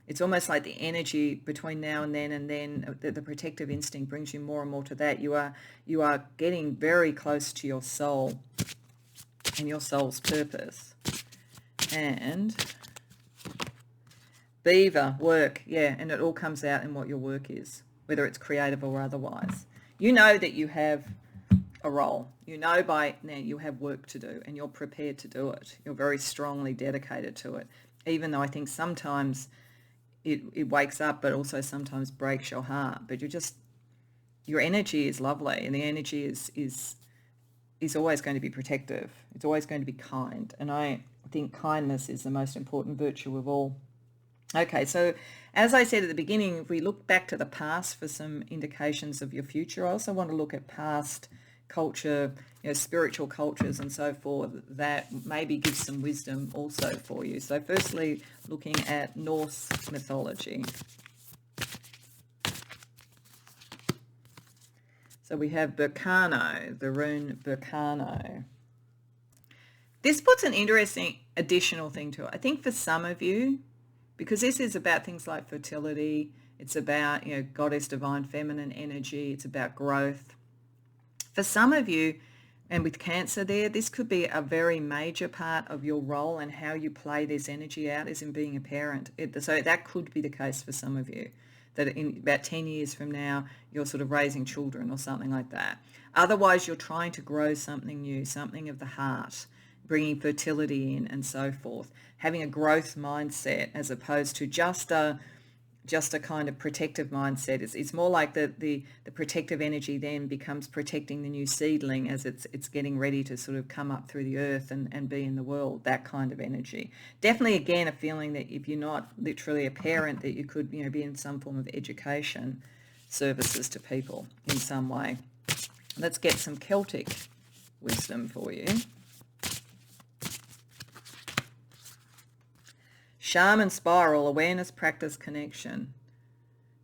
It's almost like the energy between now and then the protective instinct brings you more and more to that. You are getting very close to your soul and your soul's purpose. And Beaver, work, yeah, and it all comes out in what your work is, whether it's creative or otherwise. You know that you have a role. You know by now you have work to do and you're prepared to do it. You're very strongly dedicated to it, even though I think sometimes it wakes up, but also sometimes breaks your heart. But your energy is lovely, and the energy is always going to be protective. It's always going to be kind, and I think kindness is the most important virtue of all. Okay, so as I said at the beginning, if we look back to the past for some indications of your future, I also want to look at past culture, spiritual cultures and so forth, that maybe gives some wisdom also for you. So firstly, looking at Norse mythology. So we have Berkano, the rune Berkano. This puts an interesting additional thing to it. I think for some of you, because this is about things like fertility, it's about, goddess, divine feminine energy, it's about growth. For some of you, and with Cancer there, this could be a very major part of your role, and how you play this energy out is in being a parent. So that could be the case for some of you, that in about 10 years from now, you're sort of raising children or something like that. Otherwise, you're trying to grow something new, something of the heart, bringing fertility in and so forth, having a growth mindset as opposed to just a kind of protective mindset. It's more like the protective energy then becomes protecting the new seedling as it's getting ready to sort of come up through the earth and be in the world, that kind of energy. Definitely, again, a feeling that if you're not literally a parent, that you could be in some form of education services to people in some way. Let's get some Celtic wisdom for you. Shaman spiral, awareness, practice, connection.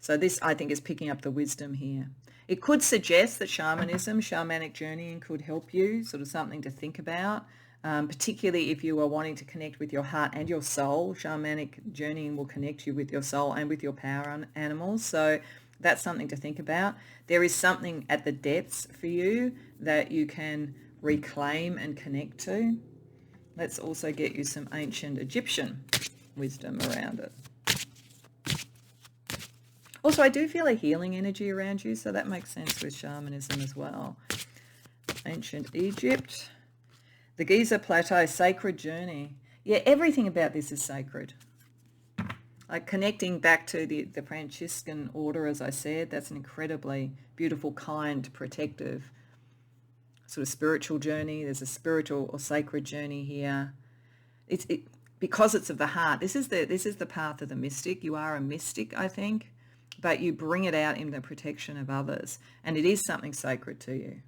So this, I think, is picking up the wisdom here. It could suggest that shamanism, shamanic journeying could help you, sort of something to think about, particularly if you are wanting to connect with your heart and your soul. Shamanic journeying will connect you with your soul and with your power animals. So that's something to think about. There is something at the depths for you that you can reclaim and connect to. Let's also get you some ancient Egyptian wisdom around it. Also, I do feel a healing energy around you, so that makes sense with shamanism as well. Ancient Egypt, the Giza Plateau, sacred journey. Yeah, everything about this is sacred. Like connecting back to the Franciscan order, as I said, that's an incredibly beautiful, kind, protective sort of spiritual journey. There's a spiritual or sacred journey here. Because it's of the heart. This is the path of the mystic. You are a mystic, I think, but you bring it out in the protection of others, and it is something sacred to you.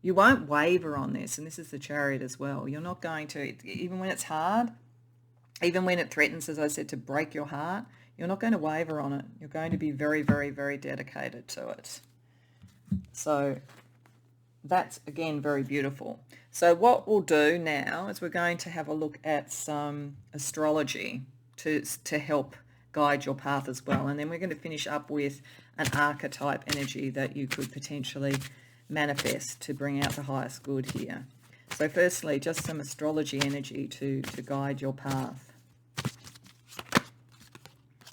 You won't waver on this, and this is the Chariot as well. You're not going to, even when it's hard, even when it threatens, as I said, to break your heart, you're not going to waver on it. You're going to be very, very, very dedicated to it. So that's, again, very beautiful. So what we'll do now is we're going to have a look at some astrology to help guide your path as well. And then we're going to finish up with an archetype energy that you could potentially manifest to bring out the highest good here. So firstly, just some astrology energy to guide your path.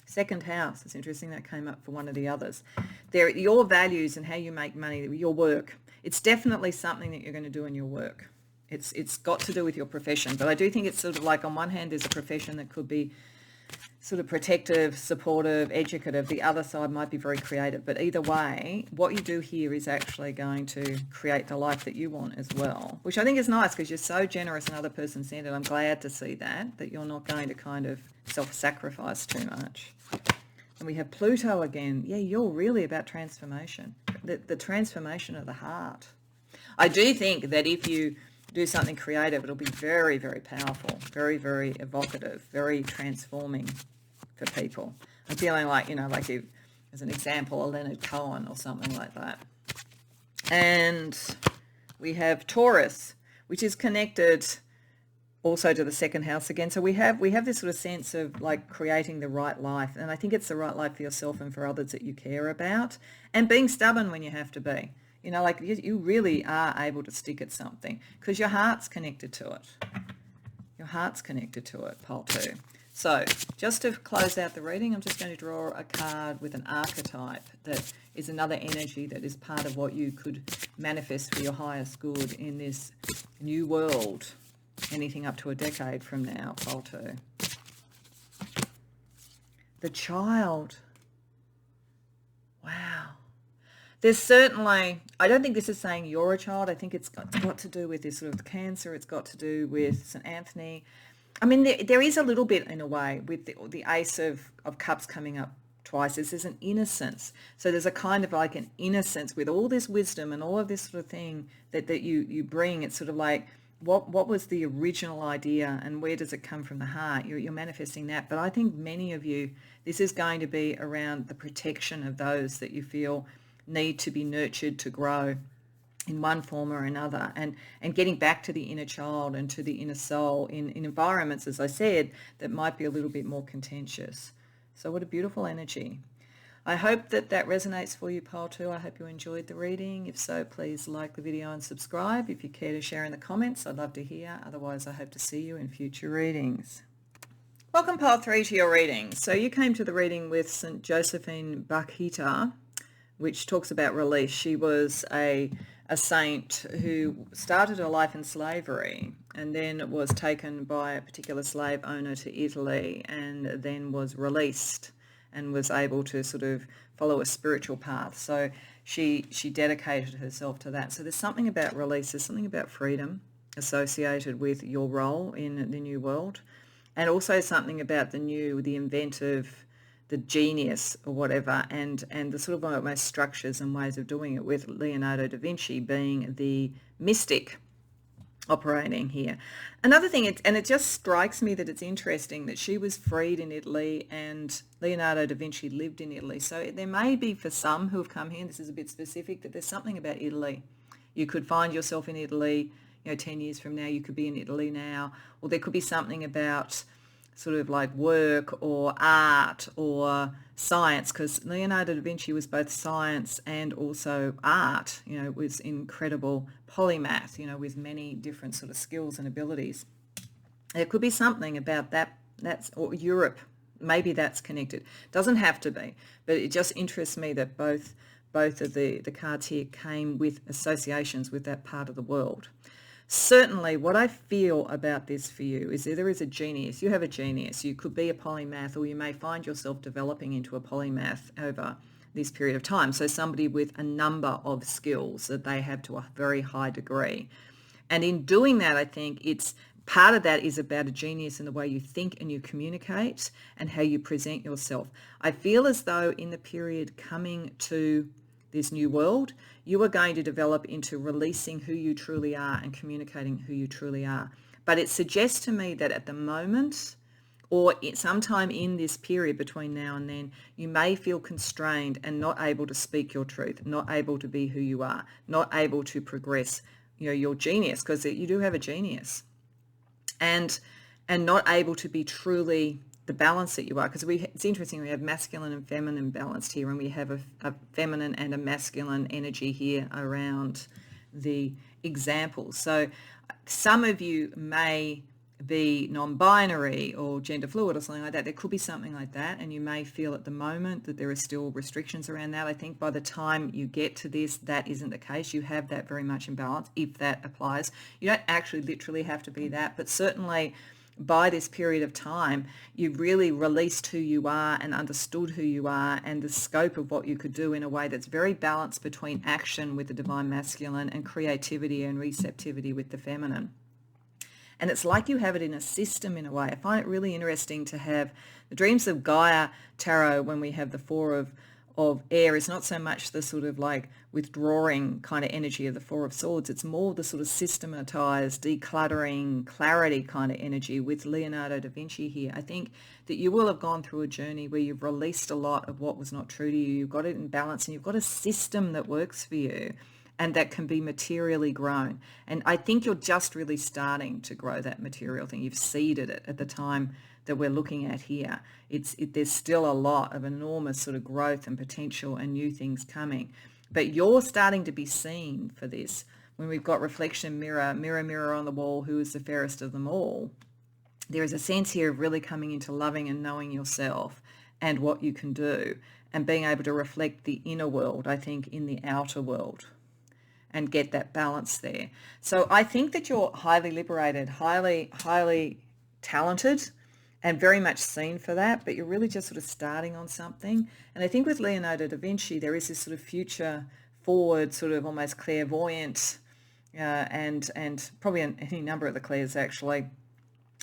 Second house, it's interesting that came up for one of the others. Your values and how you make money, your work. It's definitely something that you're going to do in your work. It's got to do with your profession. But I do think it's sort of like, on one hand, there's a profession that could be sort of protective, supportive, educative. The other side might be very creative. But either way, what you do here is actually going to create the life that you want as well, which I think is nice because you're so generous and other person-centered. I'm glad to see that you're not going to kind of self-sacrifice too much. And we have Pluto again. Yeah, you're really about transformation, the transformation of the heart. I do think that if you do something creative, it'll be very, very powerful, very, very evocative, very transforming for people. I'm feeling like, like if, as an example, a Leonard Cohen or something like that. And we have Taurus, which is connected also to the second house again. So we have this sort of sense of like creating the right life. And I think it's the right life for yourself and for others that you care about, and being stubborn when you have to be. Like you really are able to stick at something because your heart's connected to it. Your heart's connected to it, pole 2. So just to close out the reading, I'm just going to draw a card with an archetype that is another energy that is part of what you could manifest for your highest good in this new world, anything up to a decade from now, pole 2. The Child. Wow. There's certainly, I don't think this is saying you're a child. I think it's got to do with this sort of Cancer. It's got to do with St. Anthony. I mean, there is a little bit in a way with the Ace of Cups coming up twice. There's an innocence. So there's a kind of like an innocence with all this wisdom and all of this sort of thing that you bring. It's sort of like, what was the original idea and where does it come from the heart? You're manifesting that. But I think many of you, this is going to be around the protection of those that you feel need to be nurtured to grow in one form or another, and getting back to the inner child and to the inner soul in environments, as I said, that might be a little bit more contentious. So what a beautiful energy. I hope that resonates for you, Pile 2. I hope you enjoyed the reading. If so, please like the video and subscribe. If you care to share in the comments, I'd love to hear. Otherwise, I hope to see you in future readings. Welcome, Pile 3, to your reading. So you came to the reading with St. Josephine Bakhita, which talks about release. She was a saint who started her life in slavery and then was taken by a particular slave owner to Italy and then was released and was able to sort of follow a spiritual path. So she dedicated herself to that. So there's something about release, there's something about freedom associated with your role in the new world, and also something about the inventive, the genius or whatever, and the sort of almost structures and ways of doing it, with Leonardo da Vinci being the mystic operating here. Another thing, it just strikes me that it's interesting that she was freed in Italy and Leonardo da Vinci lived in Italy. So there may be, for some who have come here, and this is a bit specific, that there's something about Italy. You could find yourself in Italy, 10 years from now, you could be in Italy now, or there could be something about sort of like work or art or science, because Leonardo da Vinci was both science and also art, was incredible polymath, with many different sort of skills and abilities. There could be something about or Europe, maybe that's connected. Doesn't have to be, but it just interests me that both of the cards here came with associations with that part of the world. Certainly what I feel about this for you is that there is a genius. You have a genius. You could be a polymath, or you may find yourself developing into a polymath over this period of time. So somebody with a number of skills that they have to a very high degree. And in doing that, I think it's part of that is about a genius in the way you think and you communicate and how you present yourself. I feel as though in the period coming to this new world, you are going to develop into releasing who you truly are and communicating who you truly are. But it suggests to me that at the moment, or sometime in this period between now and then, you may feel constrained and not able to speak your truth, not able to be who you are, not able to progress, your genius, because you do have a genius, and not able to be truly the balance that you are, because it's interesting, we have masculine and feminine balanced here, and we have a feminine and a masculine energy here around the examples. So some of you may be non-binary or gender fluid or something like that. There could be something like that, and you may feel at the moment that there are still restrictions around that. I think by the time you get to this, that isn't the case. You have that very much in balance, if that applies. You don't actually literally have to be that, but certainly by this period of time, you really released who you are and understood who you are and the scope of what you could do in a way that's very balanced between action with the divine masculine and creativity and receptivity with the feminine. And it's like you have it in a system in a way. I find it really interesting to have the Dreams of Gaia tarot when we have the Four of air is not so much the sort of like withdrawing kind of energy of the Four of Swords. It's more the sort of systematized, decluttering, clarity kind of energy with Leonardo da Vinci here. I think that you will have gone through a journey where you've released a lot of what was not true to you. You've got it in balance and you've got a system that works for you and that can be materially grown. And I think you're just really starting to grow that material thing. You've seeded it at the time that we're looking at here. There's still a lot of enormous sort of growth and potential and new things coming. But you're starting to be seen for this. When we've got reflection, mirror, mirror, mirror on the wall, who is the fairest of them all? There is a sense here of really coming into loving and knowing yourself and what you can do and being able to reflect the inner world, I think, in the outer world and get that balance there. So I think that you're highly liberated, highly, highly talented, and very much seen for that, but you're really just sort of starting on something. And I think with Leonardo da Vinci, there is this sort of future forward, sort of almost clairvoyant, and probably any number of the clairs actually,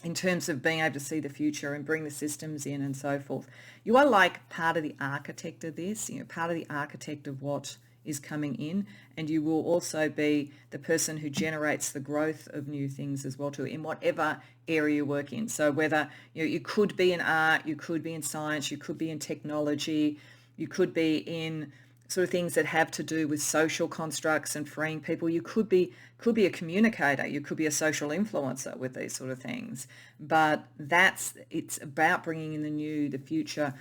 in terms of being able to see the future and bring the systems in and so forth. You are like part of the architect of this, part of the architect of what is coming in, and you will also be the person who generates the growth of new things as well too, in whatever area you work in. So whether you could be in art, you could be in science, you could be in technology, you could be in sort of things that have to do with social constructs and freeing people. You could be a communicator, you could be a social influencer with these sort of things, but it's about bringing in the new, the future.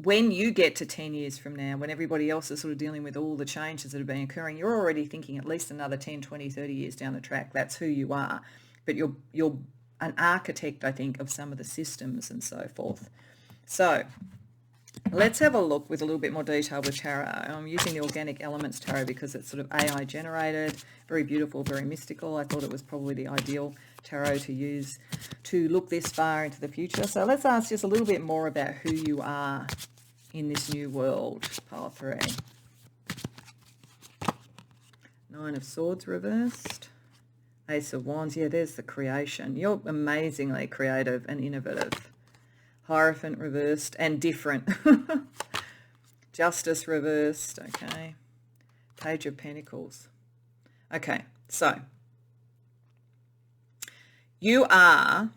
When you get to 10 years from now, when everybody else is sort of dealing with all the changes that have been occurring, you're already thinking at least another 10, 20, 30 years down the track. That's who you are. But you're an architect, I think, of some of the systems and so forth. So let's have a look with a little bit more detail with tarot. I'm using the Organic Elements Tarot because it's sort of AI generated, very beautiful, very mystical. I thought it was probably the ideal tarot to use to look this far into the future. So let's ask just a little bit more about who you are in this new world. Pile 3. Nine of Swords reversed. Ace of Wands. Yeah, there's the creation. You're amazingly creative and innovative. Hierophant reversed and different. Justice reversed. Okay. Page of Pentacles. Okay, so you are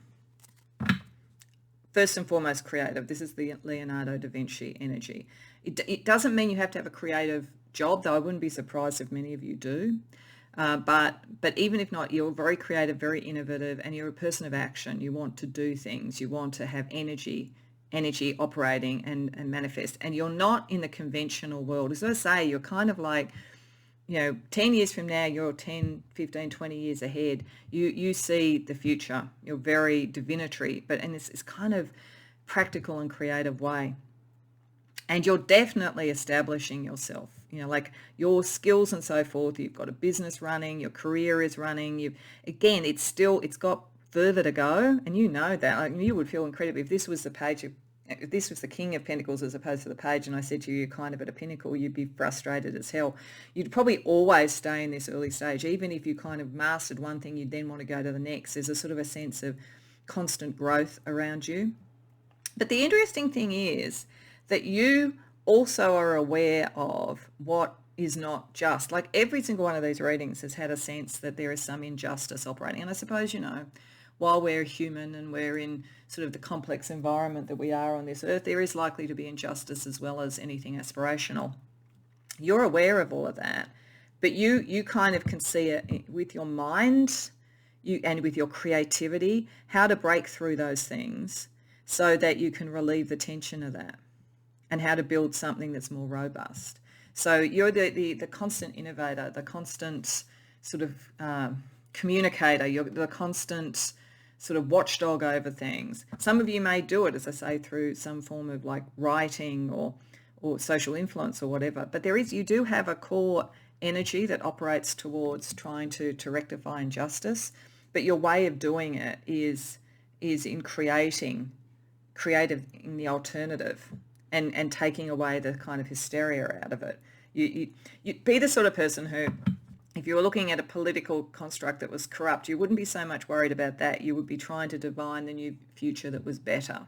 first and foremost creative. This is the Leonardo da Vinci energy. It doesn't mean you have to have a creative job, though I wouldn't be surprised if many of you do. But even if not, you're very creative, very innovative, and you're a person of action. You want to do things. You want to have energy operating and manifest. And you're not in the conventional world. As I say, you're kind of like, 10 years from now, you're 10, 15, 20 years ahead. You see the future. You're very divinatory, but in this kind of practical and creative way. And you're definitely establishing yourself, like your skills and so forth. You've got a business running, your career is running. It's got further to go. And you know that. Like, you would feel incredible if this was the King of Pentacles as opposed to the Page, and I said to you, you're kind of at a pinnacle, you'd be frustrated as hell. You'd probably always stay in this early stage. Even if you kind of mastered one thing, you'd then want to go to the next. There's a sort of a sense of constant growth around you. But the interesting thing is that you also are aware of what is not just. Like, every single one of these readings has had a sense that there is some injustice operating. And I suppose, while we're human and we're in sort of the complex environment that we are on this earth, there is likely to be injustice as well as anything aspirational. You're aware of all of that, but you kind of can see it with your mind and with your creativity, how to break through those things so that you can relieve the tension of that, and how to build something that's more robust. So you're the constant innovator, the constant sort of communicator, you're the constant sort of watchdog over things. Some of you may do it, as I say, through some form of like writing or social influence or whatever. But you do have a core energy that operates towards trying to rectify injustice. But your way of doing it is in creating the alternative and taking away the kind of hysteria out of it. You'd be the sort of person who, if you were looking at a political construct that was corrupt, you wouldn't be so much worried about that. You would be trying to divine the new future that was better.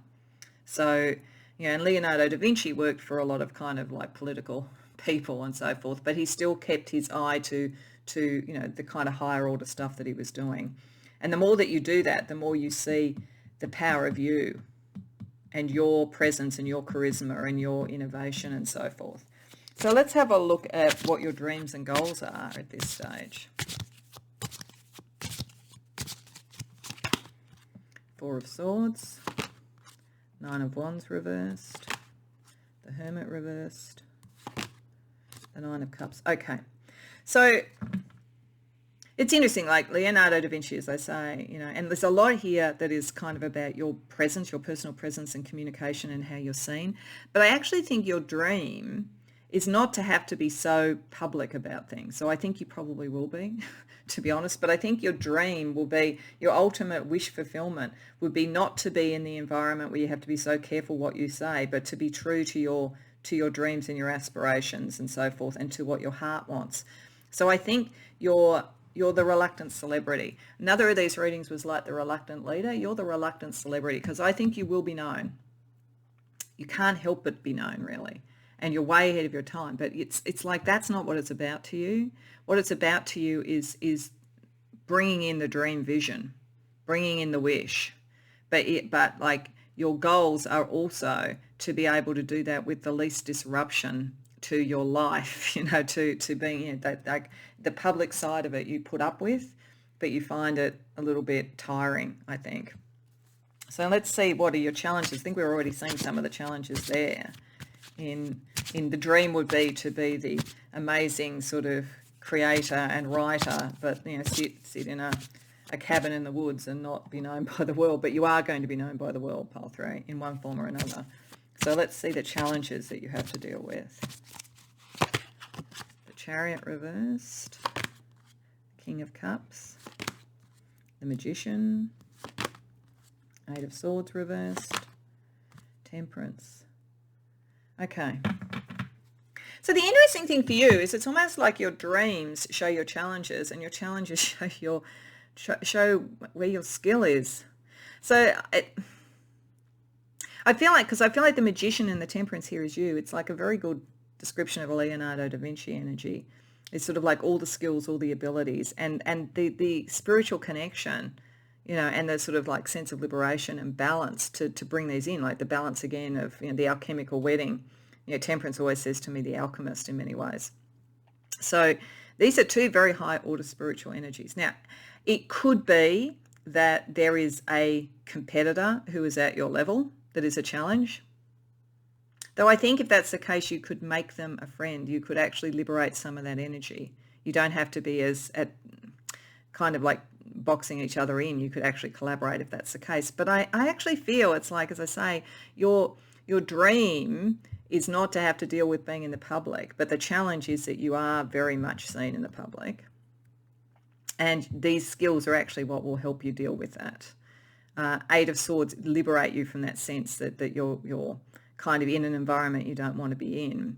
So, and Leonardo da Vinci worked for a lot of kind of like political people and so forth, but he still kept his eye to the kind of higher order stuff that he was doing. And the more that you do that, the more you see the power of you and your presence and your charisma and your innovation and so forth. So let's have a look at what your dreams and goals are at this stage. Four of Swords, Nine of Wands reversed, the Hermit reversed, the Nine of Cups. Okay, so it's interesting, like Leonardo da Vinci, as I say, and there's a lot here that is kind of about your presence, your personal presence and communication and how you're seen. But I actually think your dream is not to have to be so public about things. So I think you probably will be, to be honest. But I think your dream will be, your ultimate wish fulfillment would be not to be in the environment where you have to be so careful what you say, but to be true to your dreams and your aspirations and so forth, and to what your heart wants. So I think you're the reluctant celebrity. Another of these readings was like the reluctant leader. You're the reluctant celebrity, because I think you will be known. You can't help but be known, really. And you're way ahead of your time. But it's like, that's not what it's about to you. What it's about to you is bringing in the dream vision, bringing in the wish. But like, your goals are also to be able to do that with the least disruption to your life, to being, that like the public side of it you put up with, but you find it a little bit tiring, I think. So let's see, what are your challenges? I think we're already seeing some of the challenges there. In the dream would be to be the amazing sort of creator and writer, but sit in a cabin in the woods and not be known by the world. But you are going to be known by the world, pile 3, in one form or another. So let's see the challenges that you have to deal with. The Chariot reversed, King of Cups, the Magician, 8 of Swords reversed, Temperance. Okay. So the interesting thing for you is it's almost like your dreams show your challenges, and your challenges show where your skill is. So I feel like the Magician and the Temperance here is you. It's like a very good description of a Leonardo da Vinci energy. It's sort of like all the skills, all the abilities, and the spiritual connection, and the sort of like sense of liberation and balance to bring these in, like the balance again of the alchemical wedding. Temperance always says to me the alchemist in many ways. So these are 2 very high order spiritual energies. Now, it could be that there is a competitor who is at your level that is a challenge. Though I think if that's the case, you could make them a friend. You could actually liberate some of that energy. You don't have to be as at kind of like boxing each other in. You could actually collaborate if that's the case. But I actually feel it's like, as I say, your dream is not to have to deal with being in the public, but the challenge is that you are very much seen in the public. And these skills are actually what will help you deal with that. 8 of Swords liberate you from that sense that you're kind of in an environment you don't want to be in.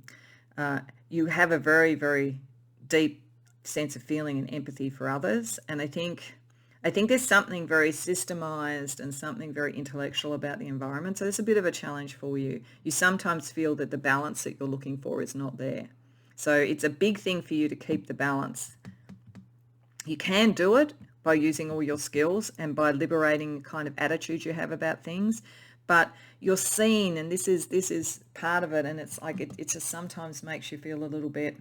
You have a very, very deep sense of feeling and empathy for others. And I think there's something very systemized and something very intellectual about the environment. So it's a bit of a challenge for you. You sometimes feel that the balance that you're looking for is not there. So it's a big thing for you to keep the balance. You can do it by using all your skills and by liberating the kind of attitude you have about things. But you're seen, and this is part of it, and it's like it just sometimes makes you feel a little bit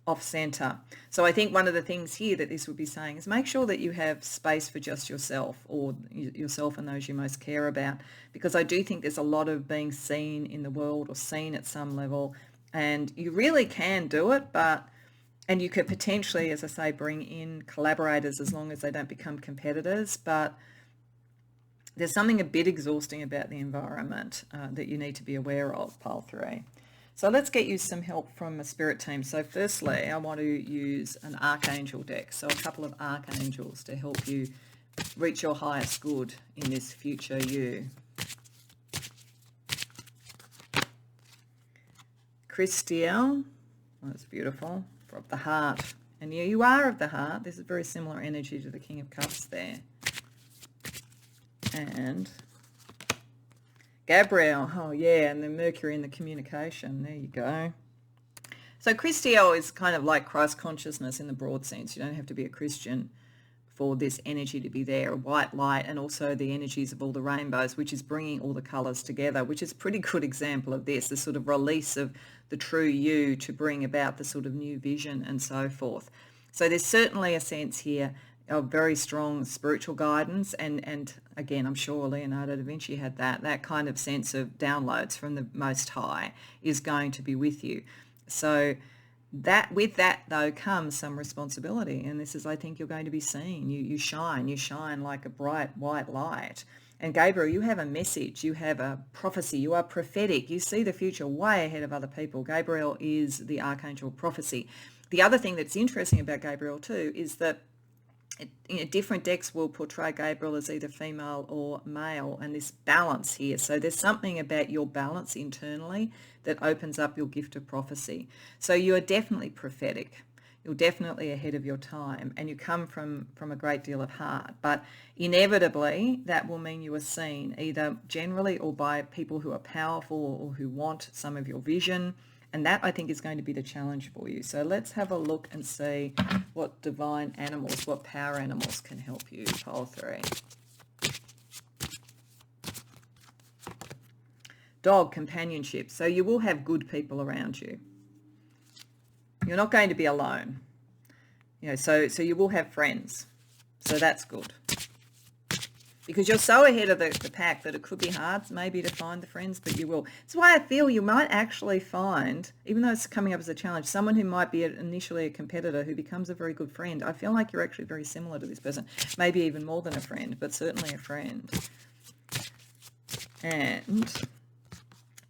off center. So I think one of the things here that this would be saying is make sure that you have space for just yourself, or yourself and those you most care about, because I do think there's a lot of being seen in the world or seen at some level, and you really can do it, and you could potentially, as I say, bring in collaborators as long as they don't become competitors, but there's something a bit exhausting about the environment that you need to be aware of, pile 3. So let's get you some help from a spirit team. So firstly, I want to use an archangel deck. So a couple of archangels to help you reach your highest good in this future you. Christiel, that's beautiful, of the heart. And you are of the heart. This is very similar energy to the King of Cups there. And Gabriel, oh yeah, and the Mercury in the communication. There you go. So Christiel is kind of like Christ consciousness in the broad sense. You don't have to be a Christian for this energy to be there. White light, and also the energies of all the rainbows, which is bringing all the colours together, which is a pretty good example of this, the sort of release of the true you to bring about the sort of new vision and so forth. So there's certainly a sense here of very strong spiritual guidance, and again, I'm sure Leonardo da Vinci had that kind of sense of downloads from the Most High is going to be with you. So that with that though comes some responsibility, and this is, I think, you're going to be seen. You shine like a bright white light. And Gabriel, you have a message, you have a prophecy, you are prophetic, you see the future way ahead of other people. Gabriel is the archangel of prophecy. The other thing that's interesting about Gabriel too is that different decks will portray Gabriel as either female or male, and this balance here. So there's something about your balance internally that opens up your gift of prophecy. So you are definitely prophetic. You're definitely ahead of your time, and you come from a great deal of heart. But inevitably, that will mean you are seen either generally or by people who are powerful or who want some of your vision. And that, I think, is going to be the challenge for you. So let's have a look and see what divine animals, what power animals can help you. Pile 3. Dog, companionship. So you will have good people around you. You're not going to be alone. So you will have friends. So that's good. Because you're so ahead of the pack that it could be hard maybe to find the friends, but you will. That's why I feel you might actually find, even though it's coming up as a challenge, someone who might be initially a competitor who becomes a very good friend. I feel like you're actually very similar to this person, maybe even more than a friend, but certainly a friend. And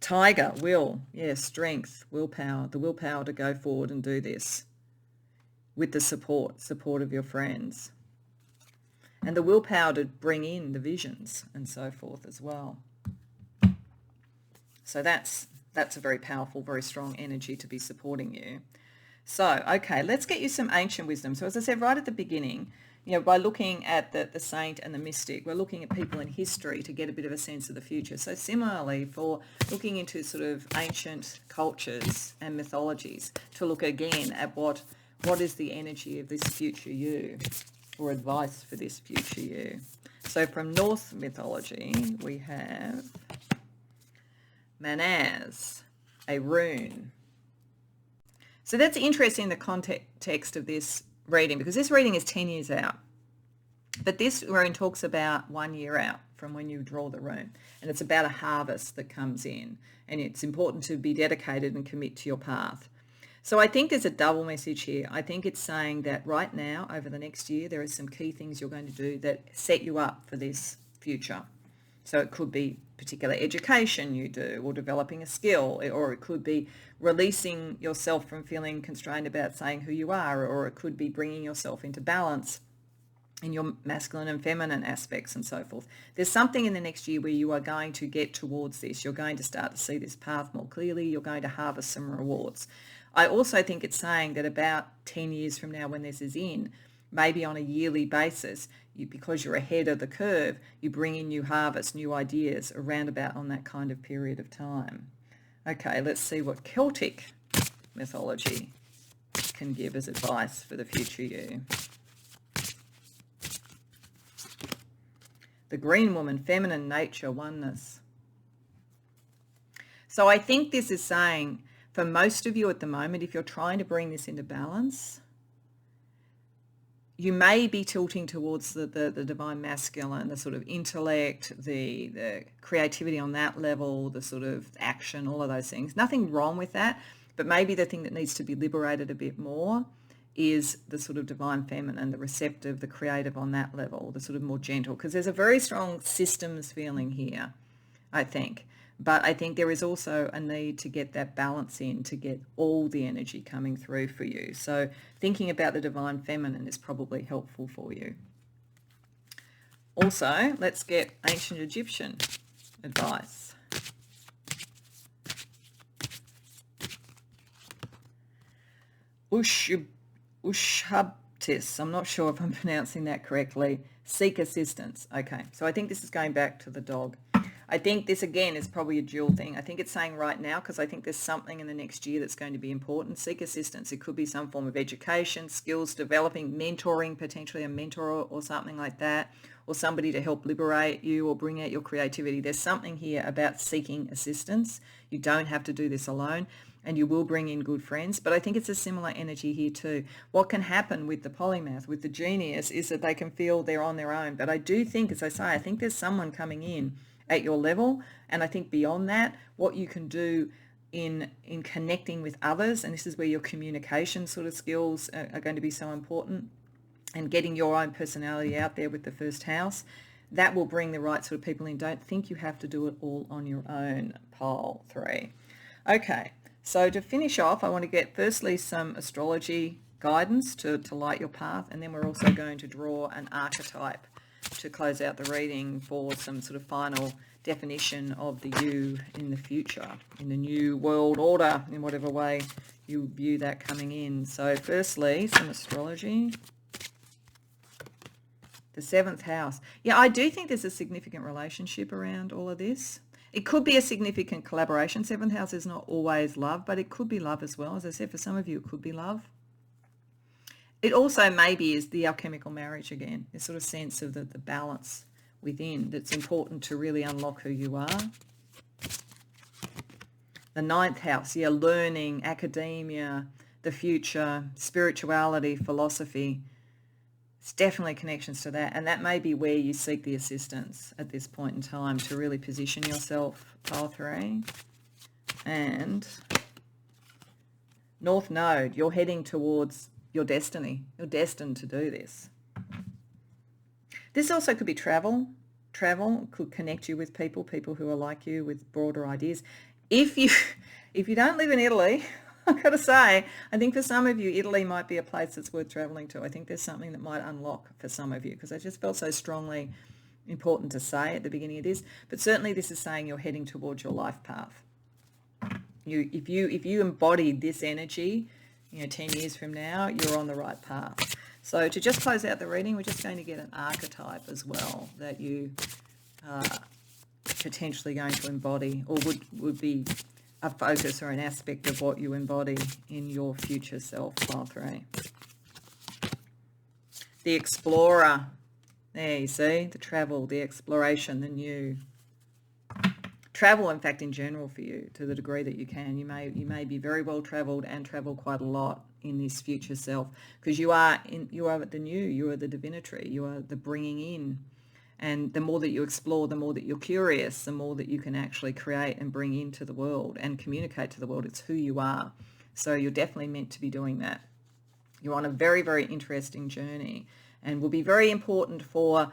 Tiger, will, strength, willpower, the willpower to go forward and do this with the support of your friends. And the willpower to bring in the visions and so forth as well. So that's a very powerful, very strong energy to be supporting you. So, okay, let's get you some ancient wisdom. So as I said right at the beginning, by looking at the saint and the mystic, we're looking at people in history to get a bit of a sense of the future. So similarly, for looking into sort of ancient cultures and mythologies, to look again at what is the energy of this future you, or advice for this future you. So from Norse mythology, we have Manaz, a rune. So that's interesting in the context of this reading, because this reading is 10 years out. But this rune talks about 1 year out from when you draw the rune. And it's about a harvest that comes in. And it's important to be dedicated and commit to your path. So I think there's a double message here. I think it's saying that right now, over the next year, there are some key things you're going to do that set you up for this future. So it could be particular education you do, or developing a skill, or it could be releasing yourself from feeling constrained about saying who you are, or it could be bringing yourself into balance in your masculine and feminine aspects and so forth. There's something in the next year where you are going to get towards this. You're going to start to see this path more clearly. You're going to harvest some rewards. I also think it's saying that about 10 years from now when this is in, maybe on a yearly basis, because you're ahead of the curve, you bring in new harvests, new ideas around about on that kind of period of time. Okay, let's see what Celtic mythology can give as advice for the future you. The Green Woman, feminine nature, oneness. So I think this is saying, for most of you at the moment, if you're trying to bring this into balance, you may be tilting towards the divine masculine, the sort of intellect, the creativity on that level, the sort of action, all of those things. Nothing wrong with that, but maybe the thing that needs to be liberated a bit more is the sort of divine feminine, the receptive, the creative on that level, the sort of more gentle, because there's a very strong systems feeling here, I think. But I think there is also a need to get that balance in, to get all the energy coming through for you. So thinking about the divine feminine is probably helpful for you. Also, let's get ancient Egyptian advice. Ushabtis, I'm not sure if I'm pronouncing that correctly. Seek assistance. Okay, so I think this is going back to the dog. I think this, again, is probably a dual thing. I think it's saying right now, because I think there's something in the next year that's going to be important. Seek assistance. It could be some form of education, skills developing, mentoring, potentially a mentor or something like that, or somebody to help liberate you or bring out your creativity. There's something here about seeking assistance. You don't have to do this alone, and you will bring in good friends. But I think it's a similar energy here too. What can happen with the polymath, with the genius, is that they can feel they're on their own. But I do think, as I say, I think there's someone coming in at your level, and I think beyond that, what you can do in connecting with others, and this is where your communication sort of skills are going to be so important, and getting your own personality out there with the first house, that will bring the right sort of people in. Don't think you have to do it all on your own. Pole 3. Okay, so to finish off, I want to get firstly some astrology guidance to light your path, and then we're also going to draw an archetype to close out the reading for some sort of final definition of the you in the future, in the new world order, in whatever way you view that coming in. So firstly, some astrology. The 7th house. Yeah, I do think there's a significant relationship around all of this. It could be a significant collaboration. 7th house is not always love, but it could be love as well. As I said, for some of you, it could be love. It also maybe is the alchemical marriage again, this sort of sense of the balance within that's important to really unlock who you are. The 9th house, yeah, learning, academia, the future, spirituality, philosophy. It's definitely connections to that, and that may be where you seek the assistance at this point in time to really position yourself, pile 3. And North Node, you're heading towards your destiny. You're destined to do this. This also could be travel. Travel could connect you with people who are like you with broader ideas. If you don't live in Italy, I've got to say, I think for some of you, Italy might be a place that's worth traveling to. I think there's something that might unlock for some of you, because I just felt so strongly important to say at the beginning of this. But certainly this is saying you're heading towards your life path. If you embody this energy, 10 years from now, you're on the right path. So to just close out the reading, we're just going to get an archetype as well that you are potentially going to embody, or would be a focus or an aspect of what you embody in your future self, pile 3. The explorer. There, you see, the travel, the exploration, the new. Travel, in fact, in general for you, to the degree that you can. You may be very well travelled and travel quite a lot in this future self, because you are the new, you are the divinatory, you are the bringing in. And the more that you explore, the more that you're curious, the more that you can actually create and bring into the world and communicate to the world. It's who you are. So you're definitely meant to be doing that. You're on a very, very interesting journey, and will be very important for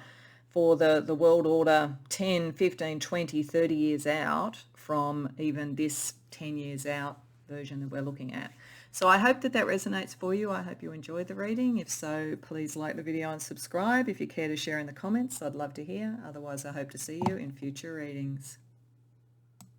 the world order 10, 15, 20, 30 years out from even this 10 years out version that we're looking at. So I hope that resonates for you. I hope you enjoyed the reading. If so, please like the video and subscribe. If you care to share in the comments, I'd love to hear. Otherwise, I hope to see you in future readings.